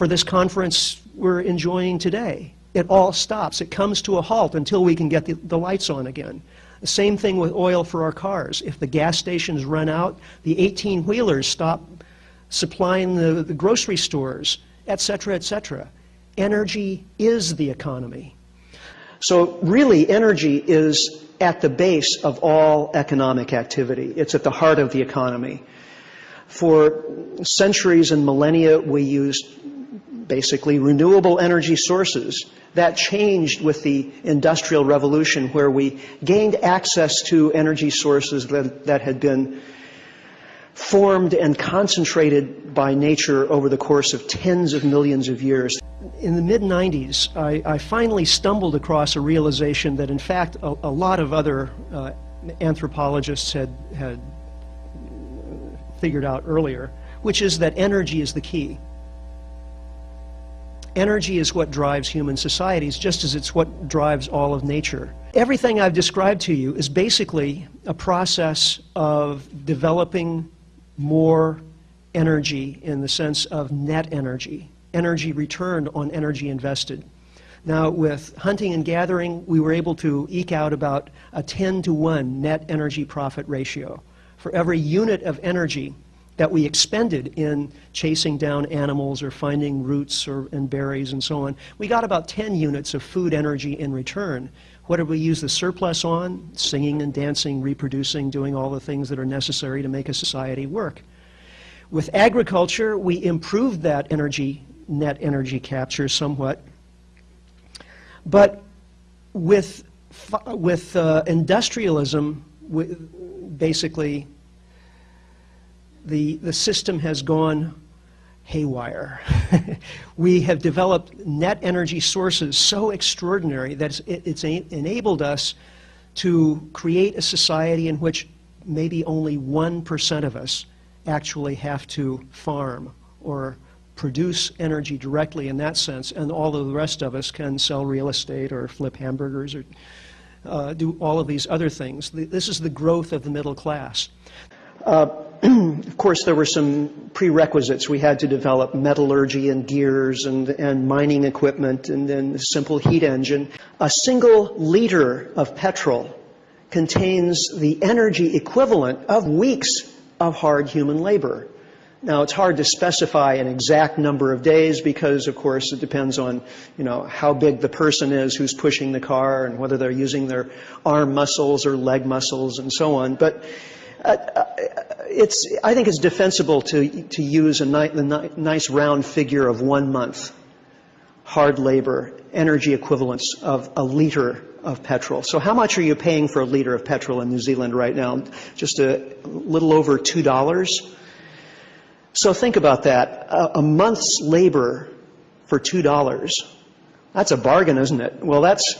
this conference we're enjoying today? It all stops. It comes to a halt until we can get the lights on again. The same thing with oil for our cars. If the gas stations run out, the 18-wheelers stop supplying the grocery stores, etc., etc. Energy is the economy. So really, energy is at the base of all economic activity. It's at the heart of the economy. For centuries and millennia, we used basically renewable energy sources. That changed with the Industrial Revolution, where we gained access to energy sources that had been formed and concentrated by nature over the course of tens of millions of years. In the mid-90s, I finally stumbled across a realization that, in fact, a lot of other anthropologists had figured out earlier, which is that energy is the key. Energy is what drives human societies, just as it's what drives all of nature. Everything I've described to you is basically a process of developing more energy in the sense of net energy, energy returned on energy invested. Now, with hunting and gathering, we were able to eke out about a 10-to-1 net energy profit ratio. For every unit of energy that we expended in chasing down animals or finding roots and berries and so on, we got about 10 units of food energy in return. What did we use the surplus on? Singing and dancing, reproducing, doing all the things that are necessary to make a society work. With agriculture, we improved that net energy capture somewhat. But with industrialism, basically, the system has gone haywire. We have developed net energy sources so extraordinary that it's enabled us to create a society in which maybe only 1% of us actually have to farm or produce energy directly in that sense, and all of the rest of us can sell real estate or flip hamburgers or do all of these other things. This is the growth of the middle class. Of course, there were some prerequisites. We had to develop metallurgy and gears and mining equipment and then a simple heat engine. A single liter of petrol contains the energy equivalent of weeks of hard human labor. Now, it's hard to specify an exact number of days because, of course, it depends on, how big the person is who's pushing the car and whether they're using their arm muscles or leg muscles and so on. But I think it's defensible to use a nice round figure of 1 month hard labor energy equivalents of a liter of petrol. So how much are you paying for a liter of petrol in New Zealand right now? Just a little over $2. So think about that. A month's labor for $2. That's a bargain, isn't it? Well, that's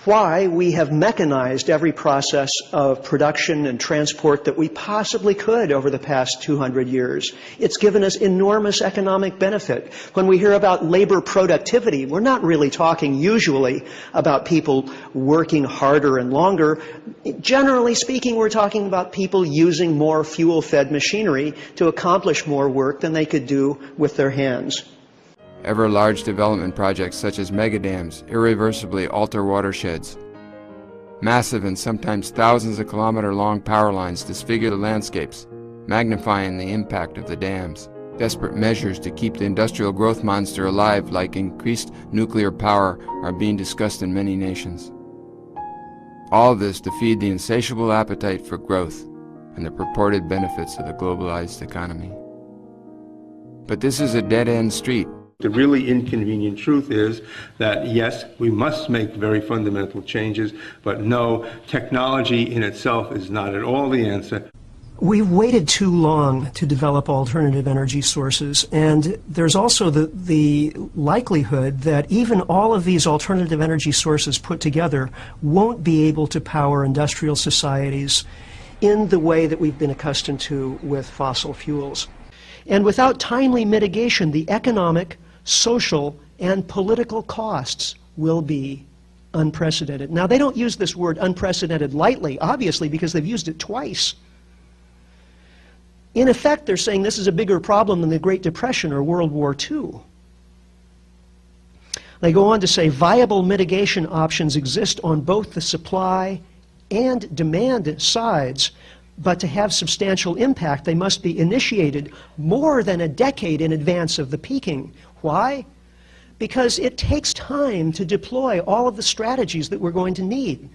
why we have mechanized every process of production and transport that we possibly could over the past 200 years. It's given us enormous economic benefit. When we hear about labor productivity, we're not really talking usually about people working harder and longer. Generally speaking, we're talking about people using more fuel-fed machinery to accomplish more work than they could do with their hands. Ever large development projects such as megadams irreversibly alter watersheds. Massive and sometimes thousands of kilometer-long power lines disfigure the landscapes, magnifying the impact of the dams. Desperate measures to keep the industrial growth monster alive, like increased nuclear power, are being discussed in many nations. All of this to feed the insatiable appetite for growth and the purported benefits of the globalized economy. But this is a dead-end street. The really inconvenient truth is that, yes, we must make very fundamental changes, but no, technology in itself is not at all the answer. We've waited too long to develop alternative energy sources, and there's also the likelihood that even all of these alternative energy sources put together won't be able to power industrial societies in the way that we've been accustomed to with fossil fuels. And without timely mitigation, the economic, social, and political costs will be unprecedented. Now, they don't use this word unprecedented lightly, obviously, because they've used it twice. In effect, they're saying this is a bigger problem than the Great Depression or World War II. They go on to say viable mitigation options exist on both the supply and demand sides, but to have substantial impact, they must be initiated more than a decade in advance of the peaking. Why? Because it takes time to deploy all of the strategies that we're going to need.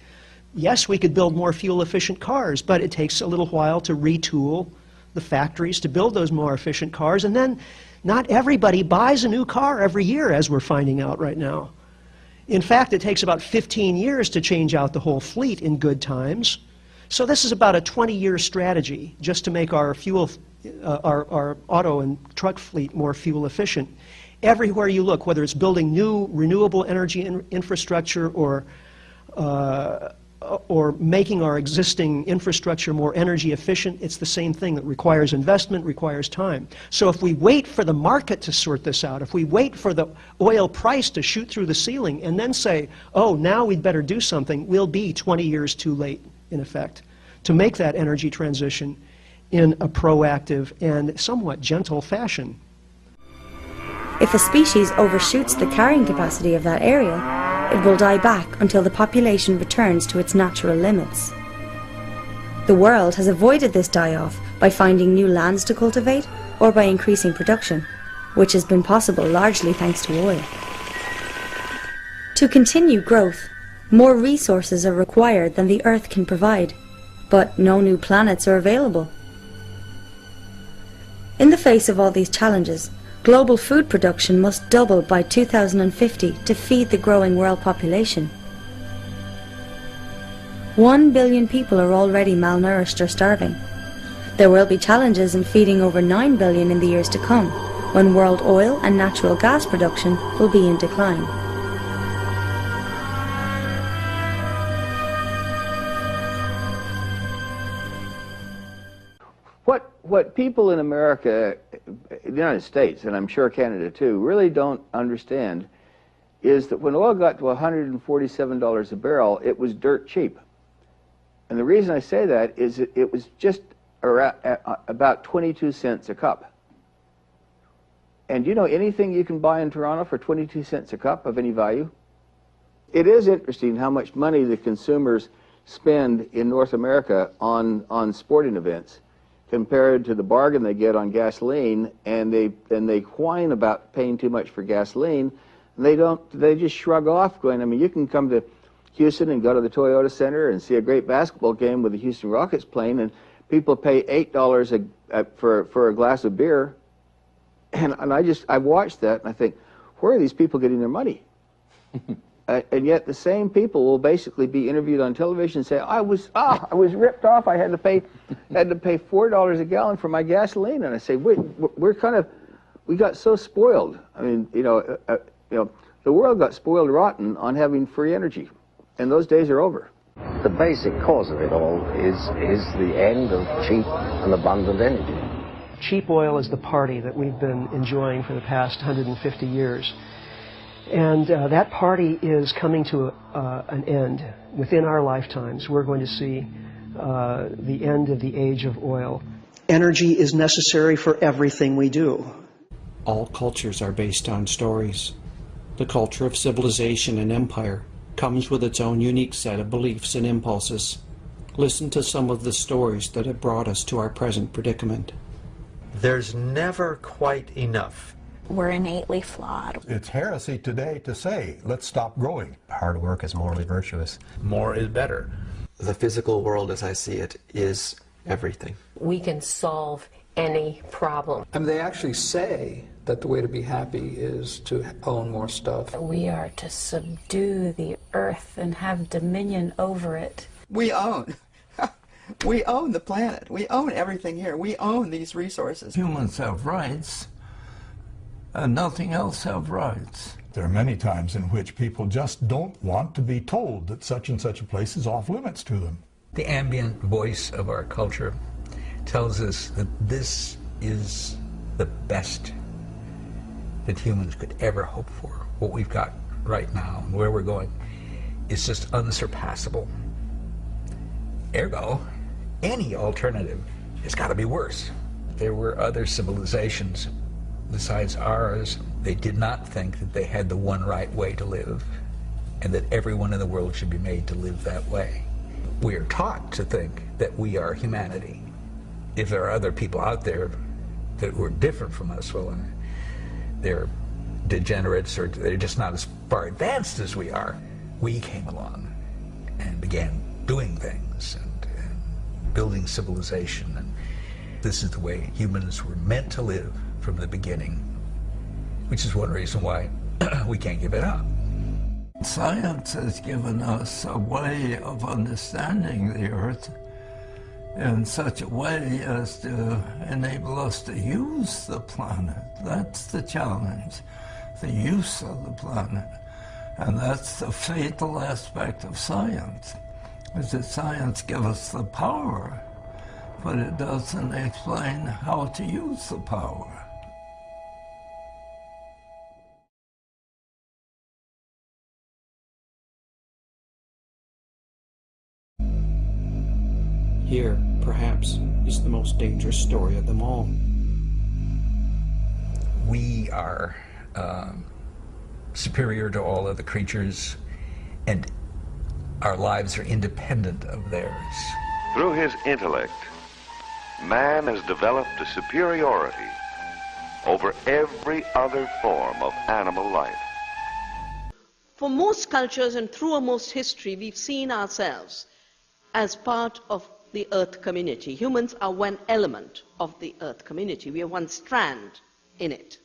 Yes, we could build more fuel-efficient cars, but it takes a little while to retool the factories to build those more efficient cars, and then not everybody buys a new car every year, as we're finding out right now. In fact, it takes about 15 years to change out the whole fleet in good times. So this is about a 20-year strategy just to make our our auto and truck fleet more fuel efficient. Everywhere you look, whether it's building new renewable energy infrastructure or making our existing infrastructure more energy efficient, it's the same thing that requires investment, requires time. So if we wait for the market to sort this out, if we wait for the oil price to shoot through the ceiling and then say, oh, now we'd better do something, we'll be 20 years too late, in effect, to make that energy transition in a proactive and somewhat gentle fashion. If a species overshoots the carrying capacity of that area, it will die back until the population returns to its natural limits. The world has avoided this die-off by finding new lands to cultivate or by increasing production, which has been possible largely thanks to oil. To continue growth, more resources are required than the Earth can provide, but no new planets are available. In the face of all these challenges, global food production must double by 2050 to feed the growing world population. 1 billion people are already malnourished or starving. There will be challenges in feeding over 9 billion in the years to come, when world oil and natural gas production will be in decline. What people in America, the United States, and I'm sure Canada too, really don't understand is that when oil got to $147 a barrel, it was dirt cheap. And the reason I say that is it was just around, about 22 cents a cup. And do you know anything you can buy in Toronto for 22 cents a cup of any value? It is interesting how much money the consumers spend in North America on sporting events compared to the bargain they get on gasoline, and they whine about paying too much for gasoline, and they just shrug off going, I mean, you can come to Houston and go to the Toyota Center and see a great basketball game with the Houston Rockets playing, and people pay $8 for a glass of beer, and I watched that and I think, where are these people getting their money? And yet the same people will basically be interviewed on television and say, I was ripped off. I had to pay $4 a gallon for my gasoline. And I say, we got so spoiled. I mean, the world got spoiled rotten on having free energy. And those days are over. The basic cause of it all is the end of cheap and abundant energy. Cheap oil is the party that we've been enjoying for the past 150 years. And that party is coming to an end. Within our lifetimes, we're going to see the end of the age of oil. Energy is necessary for everything we do. All cultures are based on stories. The culture of civilization and empire comes with its own unique set of beliefs and impulses. Listen to some of the stories that have brought us to our present predicament. There's never quite enough. We're innately flawed. It's heresy today to say, let's stop growing. Hard work is morally virtuous. More is better. The physical world, as I see it, is everything. We can solve any problem. I mean, they actually say that the way to be happy is to own more stuff. We are to subdue the earth and have dominion over it. We own. We own the planet. We own everything here. We own these resources. Humans have rights, and nothing else have rights. There are many times in which people just don't want to be told that such and such a place is off limits to them. The ambient voice of our culture tells us that this is the best that humans could ever hope for. What we've got right now and where we're going is just unsurpassable. Ergo, any alternative has got to be worse. There were other civilizations besides ours. They did not think that they had the one right way to live and that everyone in the world should be made to live that way. We are taught to think that we are humanity. If there are other people out there that were different from us, well, they're degenerates or they're just not as far advanced as we are. We came along and began doing things and building civilization, and this is the way humans were meant to live from the beginning, which is one reason why we can't give it up. Science has given us a way of understanding the Earth in such a way as to enable us to use the planet. That's the challenge, the use of the planet. And that's the fatal aspect of science, is that science gives us the power, but it doesn't explain how to use the power. Here, perhaps, is the most dangerous story of them all. We are superior to all other creatures, and our lives are independent of theirs. Through his intellect, man has developed a superiority over every other form of animal life. For most cultures and through most history, we've seen ourselves as part of the Earth community. Humans are one element of the Earth community. We are one strand in it.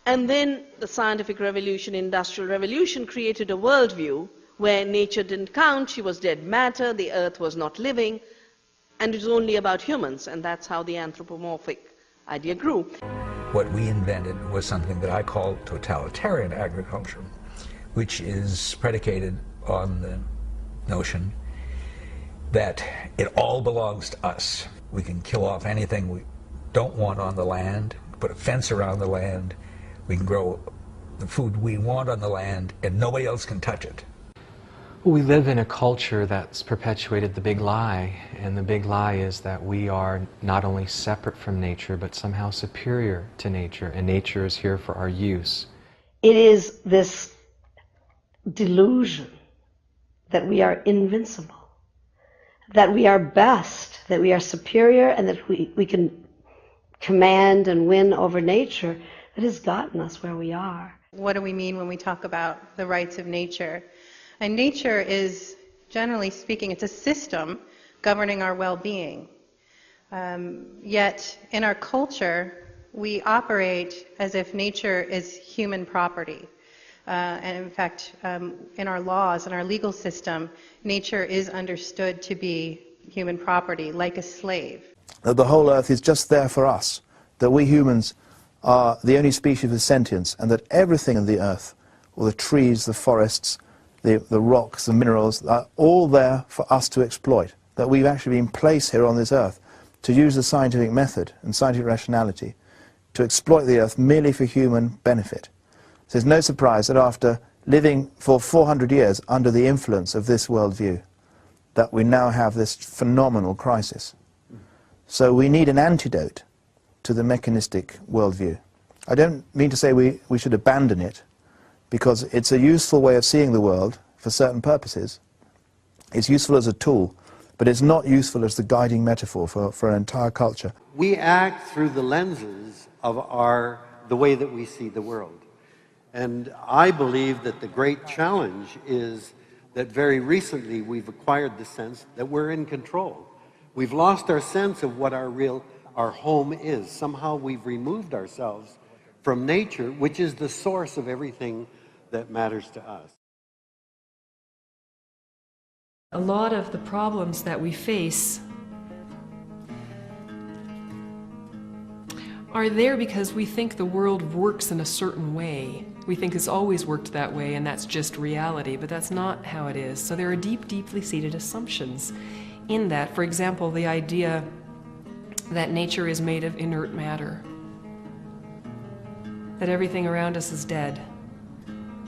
And then the scientific revolution, industrial revolution created a worldview where nature didn't count, she was dead matter, the Earth was not living, and it was only about humans, and that's how the anthropomorphic idea grew. What we invented was something that I call totalitarian agriculture, which is predicated on the notion that it all belongs to us. We can kill off anything we don't want on the land, put a fence around the land, we can grow the food we want on the land, and nobody else can touch it. We live in a culture that's perpetuated the big lie, and the big lie is that we are not only separate from nature, but somehow superior to nature, and nature is here for our use. It is this delusion that we are invincible, that we are best, that we are superior, and that we can command and win over nature that has gotten us where we are. What do we mean when we talk about the rights of nature? And nature is, generally speaking, it's a system governing our well-being. Yet in our culture, we operate as if nature is human property. And in fact, in our laws, in our legal system, nature is understood to be human property, like a slave. That the whole earth is just there for us, that we humans are the only species with sentience, and that everything in the earth, all the trees, the forests, the rocks, the minerals, are all there for us to exploit, that we've actually been placed here on this earth to use the scientific method and scientific rationality to exploit the earth merely for human benefit. So it's no surprise that after living for 400 years under the influence of this worldview, that we now have this phenomenal crisis. So we need an antidote to the mechanistic worldview. I don't mean to say we should abandon it, because it's a useful way of seeing the world for certain purposes. It's useful as a tool, but it's not useful as the guiding metaphor for an entire culture. We act through the lenses of the way that we see the world. And I believe that the great challenge is that very recently we've acquired the sense that we're in control. We've lost our sense of what our home is. Somehow we've removed ourselves from nature, which is the source of everything that matters to us. A lot of the problems that we face are there because we think the world works in a certain way. We think it's always worked that way and that's just reality, but that's not how it is. So there are deeply seated assumptions in that. For example, the idea that nature is made of inert matter, that everything around us is dead,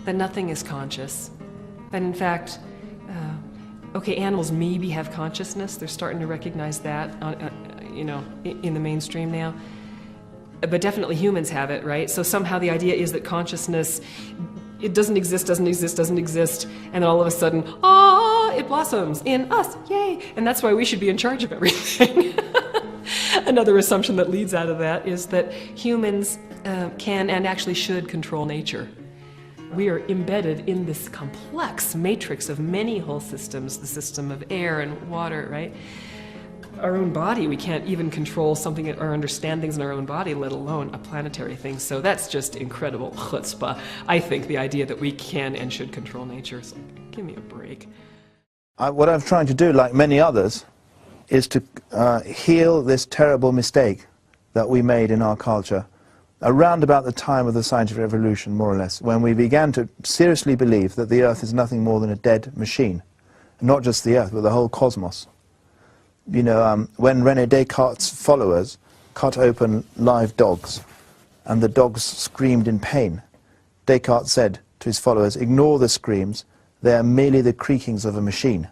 that nothing is conscious, that in fact, okay, animals maybe have consciousness. They're starting to recognize that, in the mainstream now. But definitely humans have it, right? So somehow the idea is that consciousness, it doesn't exist, and then all of a sudden, it blossoms in us, yay! And that's why we should be in charge of everything. Another assumption that leads out of that is that humans can and actually should control nature. We are embedded in this complex matrix of many whole systems, the system of air and water, right? Our own body, we can't even control something or understand things in our own body, let alone a planetary thing. So that's just incredible chutzpah. I think the idea that we can and should control nature is like, give me a break. What I'm trying to do, like many others, is to heal this terrible mistake that we made in our culture around about the time of the scientific revolution, more or less, when we began to seriously believe that the Earth is nothing more than a dead machine. Not just the Earth, but the whole cosmos. You know, when René Descartes' followers cut open live dogs, and the dogs screamed in pain, Descartes said to his followers, ignore the screams, they are merely the creakings of a machine.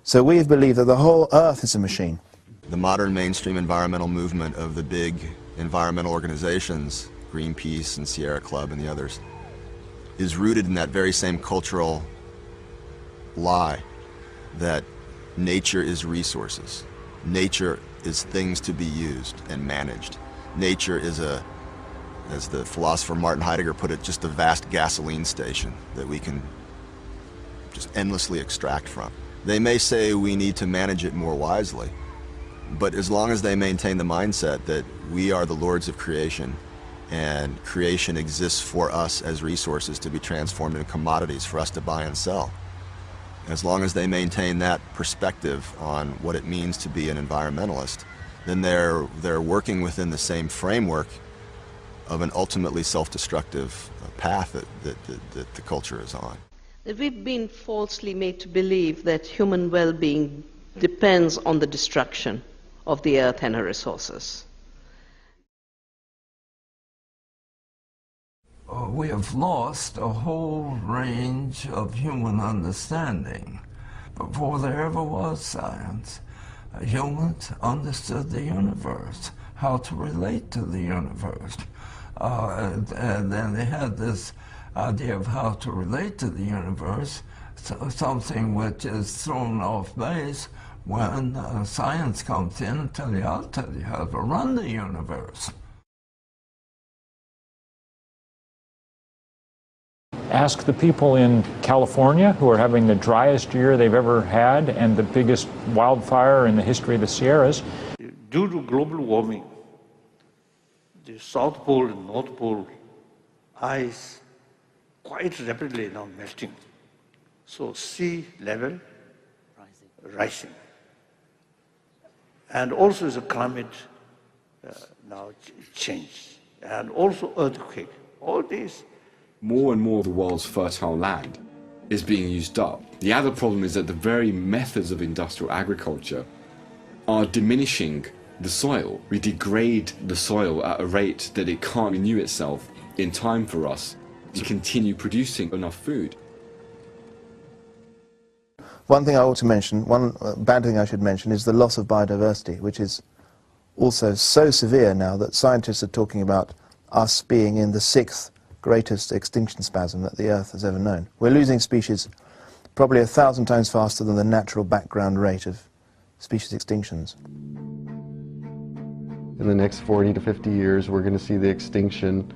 So we've believed that the whole Earth is a machine. The modern mainstream environmental movement of the big environmental organizations, Greenpeace and Sierra Club and the others, is rooted in that very same cultural lie that nature is resources. Nature is things to be used and managed. Nature is as the philosopher Martin Heidegger put it, just a vast gasoline station that we can just endlessly extract from. They may say we need to manage it more wisely, but as long as they maintain the mindset that we are the lords of creation and creation exists for us as resources to be transformed into commodities for us to buy and sell, as long as they maintain that perspective on what it means to be an environmentalist, then they're working within the same framework of an ultimately self-destructive path that the culture is on. That we've been falsely made to believe that human well-being depends on the destruction of the earth and her resources. We have lost a whole range of human understanding. Before there ever was science, humans understood the universe, how to relate to the universe. And then they had this idea of how to relate to the universe, something which is thrown off base when science comes in and tells you, I'll tell you how to run the universe. Ask the people in California who are having the driest year they've ever had and the biggest wildfire in the history of the Sierras. Due to global warming, the South Pole and North Pole ice quite rapidly now melting. So sea level rising. And also the climate now change. And also earthquake. All these. More and more of the world's fertile land is being used up. The other problem is that the very methods of industrial agriculture are diminishing the soil. We degrade the soil at a rate that it can't renew itself in time for us to continue producing enough food. One thing I ought to mention, one bad thing I should mention, is the loss of biodiversity, which is also so severe now that scientists are talking about us being in the 6th greatest extinction spasm that the Earth has ever known. We're losing species probably 1,000 times faster than the natural background rate of species extinctions. In the next 40 to 50 years, we're going to see the extinction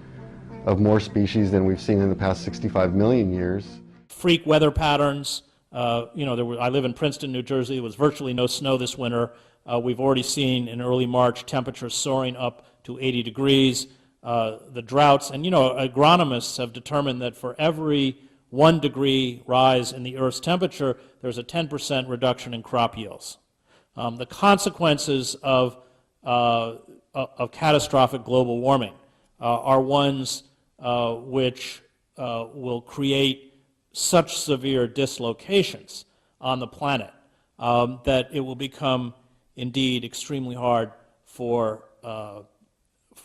of more species than we've seen in the past 65 million years. Freak weather patterns. I live in Princeton, New Jersey. There was virtually no snow this winter. We've already seen in early March temperatures soaring up to 80 degrees. The droughts, and agronomists have determined that for every 1 degree rise in the Earth's temperature, there's a 10% reduction in crop yields. The consequences of catastrophic global warming are ones which will create such severe dislocations on the planet that it will become indeed extremely hard for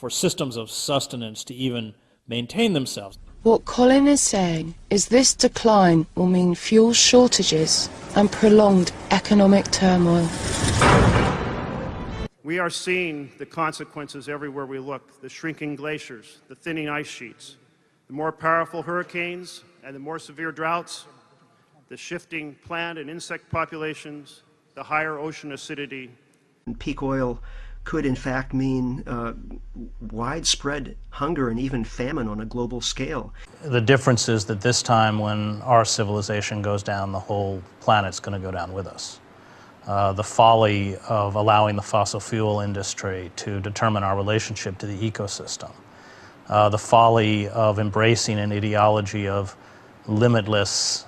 systems of sustenance to even maintain themselves. What Colin is saying is this decline will mean fuel shortages and prolonged economic turmoil. We are seeing the consequences everywhere we look, the shrinking glaciers, the thinning ice sheets, the more powerful hurricanes and the more severe droughts, the shifting plant and insect populations, the higher ocean acidity. Peak oil could in fact mean widespread hunger and even famine on a global scale. The difference is that this time when our civilization goes down, the whole planet's going to go down with us. The folly of allowing the fossil fuel industry to determine our relationship to the ecosystem. The folly of embracing an ideology of limitless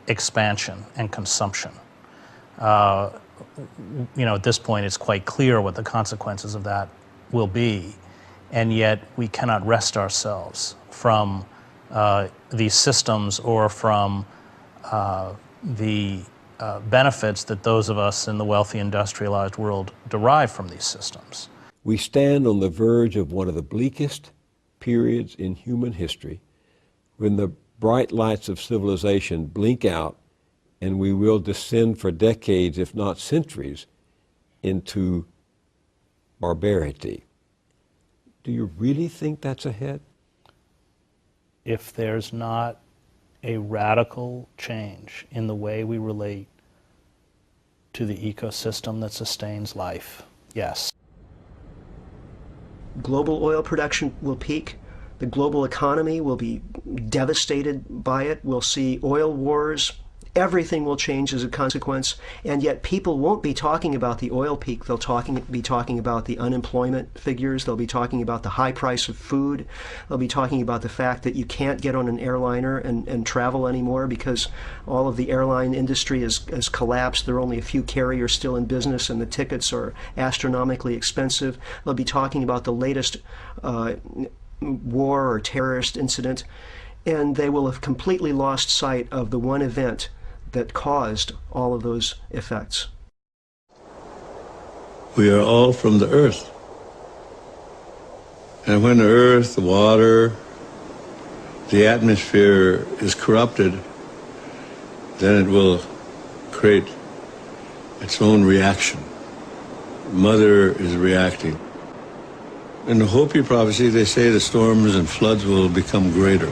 expansion and consumption. At this point it's quite clear what the consequences of that will be, and yet we cannot wrest ourselves from these systems or from the benefits that those of us in the wealthy industrialized world derive from these systems. We stand on the verge of one of the bleakest periods in human history, when the bright lights of civilization blink out and we will descend for decades, if not centuries, into barbarity. Do you really think that's ahead? If there's not a radical change in the way we relate to the ecosystem that sustains life, yes. Global oil production will peak. The global economy will be devastated by it. We'll see oil wars. Everything will change as a consequence, and yet people won't be talking about the oil peak. They'll be talking about the unemployment figures. They'll be talking about the high price of food. They'll be talking about the fact that you can't get on an airliner and travel anymore because all of the airline industry has collapsed. There are only a few carriers still in business, and the tickets are astronomically expensive. They'll be talking about the latest war or terrorist incident, and they will have completely lost sight of the one event that caused all of those effects. We are all from the earth. And when the earth, the water, the atmosphere is corrupted, then it will create its own reaction. Mother is reacting. In the Hopi prophecy, they say the storms and floods will become greater.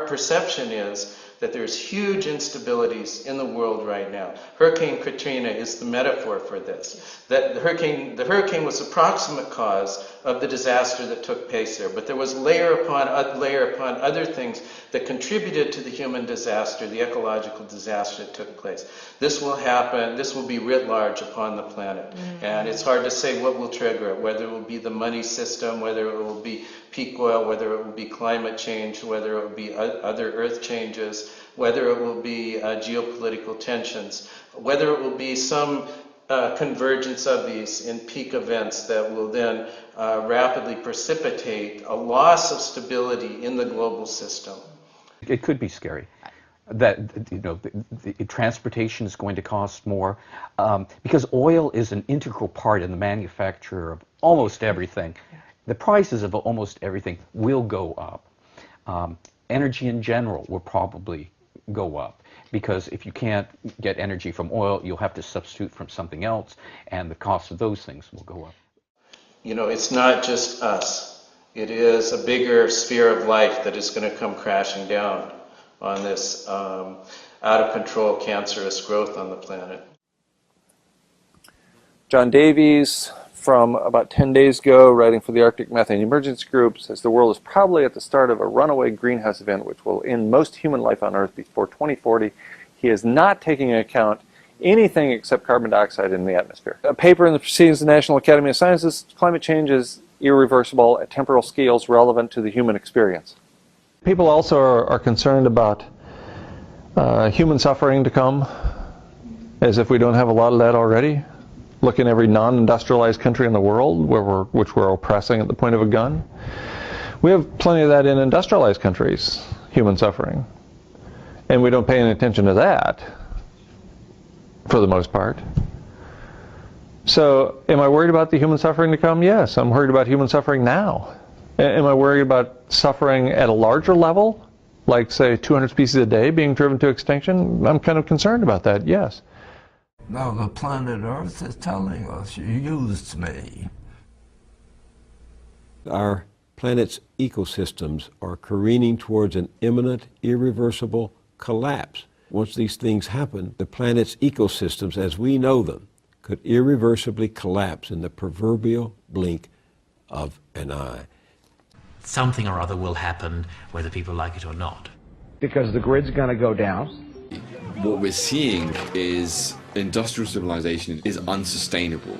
Perception is that there's huge instabilities in the world right now. Hurricane Katrina is the metaphor for this. That the hurricane was the proximate cause of the disaster that took place there, but there was layer upon other things that contributed to the human disaster, the ecological disaster that took place. This will happen, this will be writ large upon the planet. And it's hard to say what will trigger it, whether it will be the money system, whether it will be peak oil, whether it will be climate change, whether it will be other earth changes, whether it will be geopolitical tensions, whether it will be some convergence of these in peak events that will then rapidly precipitate a loss of stability in the global system. It could be scary. That, you know, the transportation is going to cost more because oil is an integral part in the manufacture of almost everything. The prices of almost everything will go up. Energy in general will probably go up because if you can't get energy from oil, you'll have to substitute from something else, and the cost of those things will go up. You know, it's not just us. It is a bigger sphere of life that is going to come crashing down on this out-of-control cancerous growth on the planet. John Davies, from about 10 days ago, writing for the Arctic Methane Emergency Group, says the world is probably at the start of a runaway greenhouse event which will end most human life on Earth before 2040. He is not taking into account anything except carbon dioxide in the atmosphere. A paper in the Proceedings of the National Academy of Sciences, climate change is irreversible at temporal scales relevant to the human experience. People also are concerned about human suffering to come, as if we don't have a lot of that already. Look in every non-industrialized country in the world which we're oppressing at the point of a gun. We have plenty of that in industrialized countries, human suffering. And we don't pay any attention to that, for the most part. So, am I worried about the human suffering to come? Yes, I'm worried about human suffering now. Am I worried about suffering at a larger level, like, say, 200 species a day being driven to extinction? I'm kind of concerned about that, yes. Now the planet Earth is telling us, you used me. Our planet's ecosystems are careening towards an imminent, irreversible collapse. Once these things happen, the planet's ecosystems, as we know them, could irreversibly collapse in the proverbial blink of an eye. Something or other will happen, whether people like it or not. Because the grid's going to go down. What we're seeing is industrial civilization is unsustainable.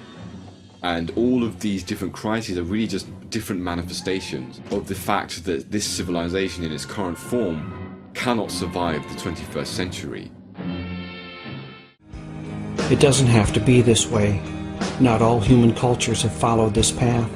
And all of these different crises are really just different manifestations of the fact that this civilization in its current form cannot survive the 21st century. It doesn't have to be this way. Not all human cultures have followed this path.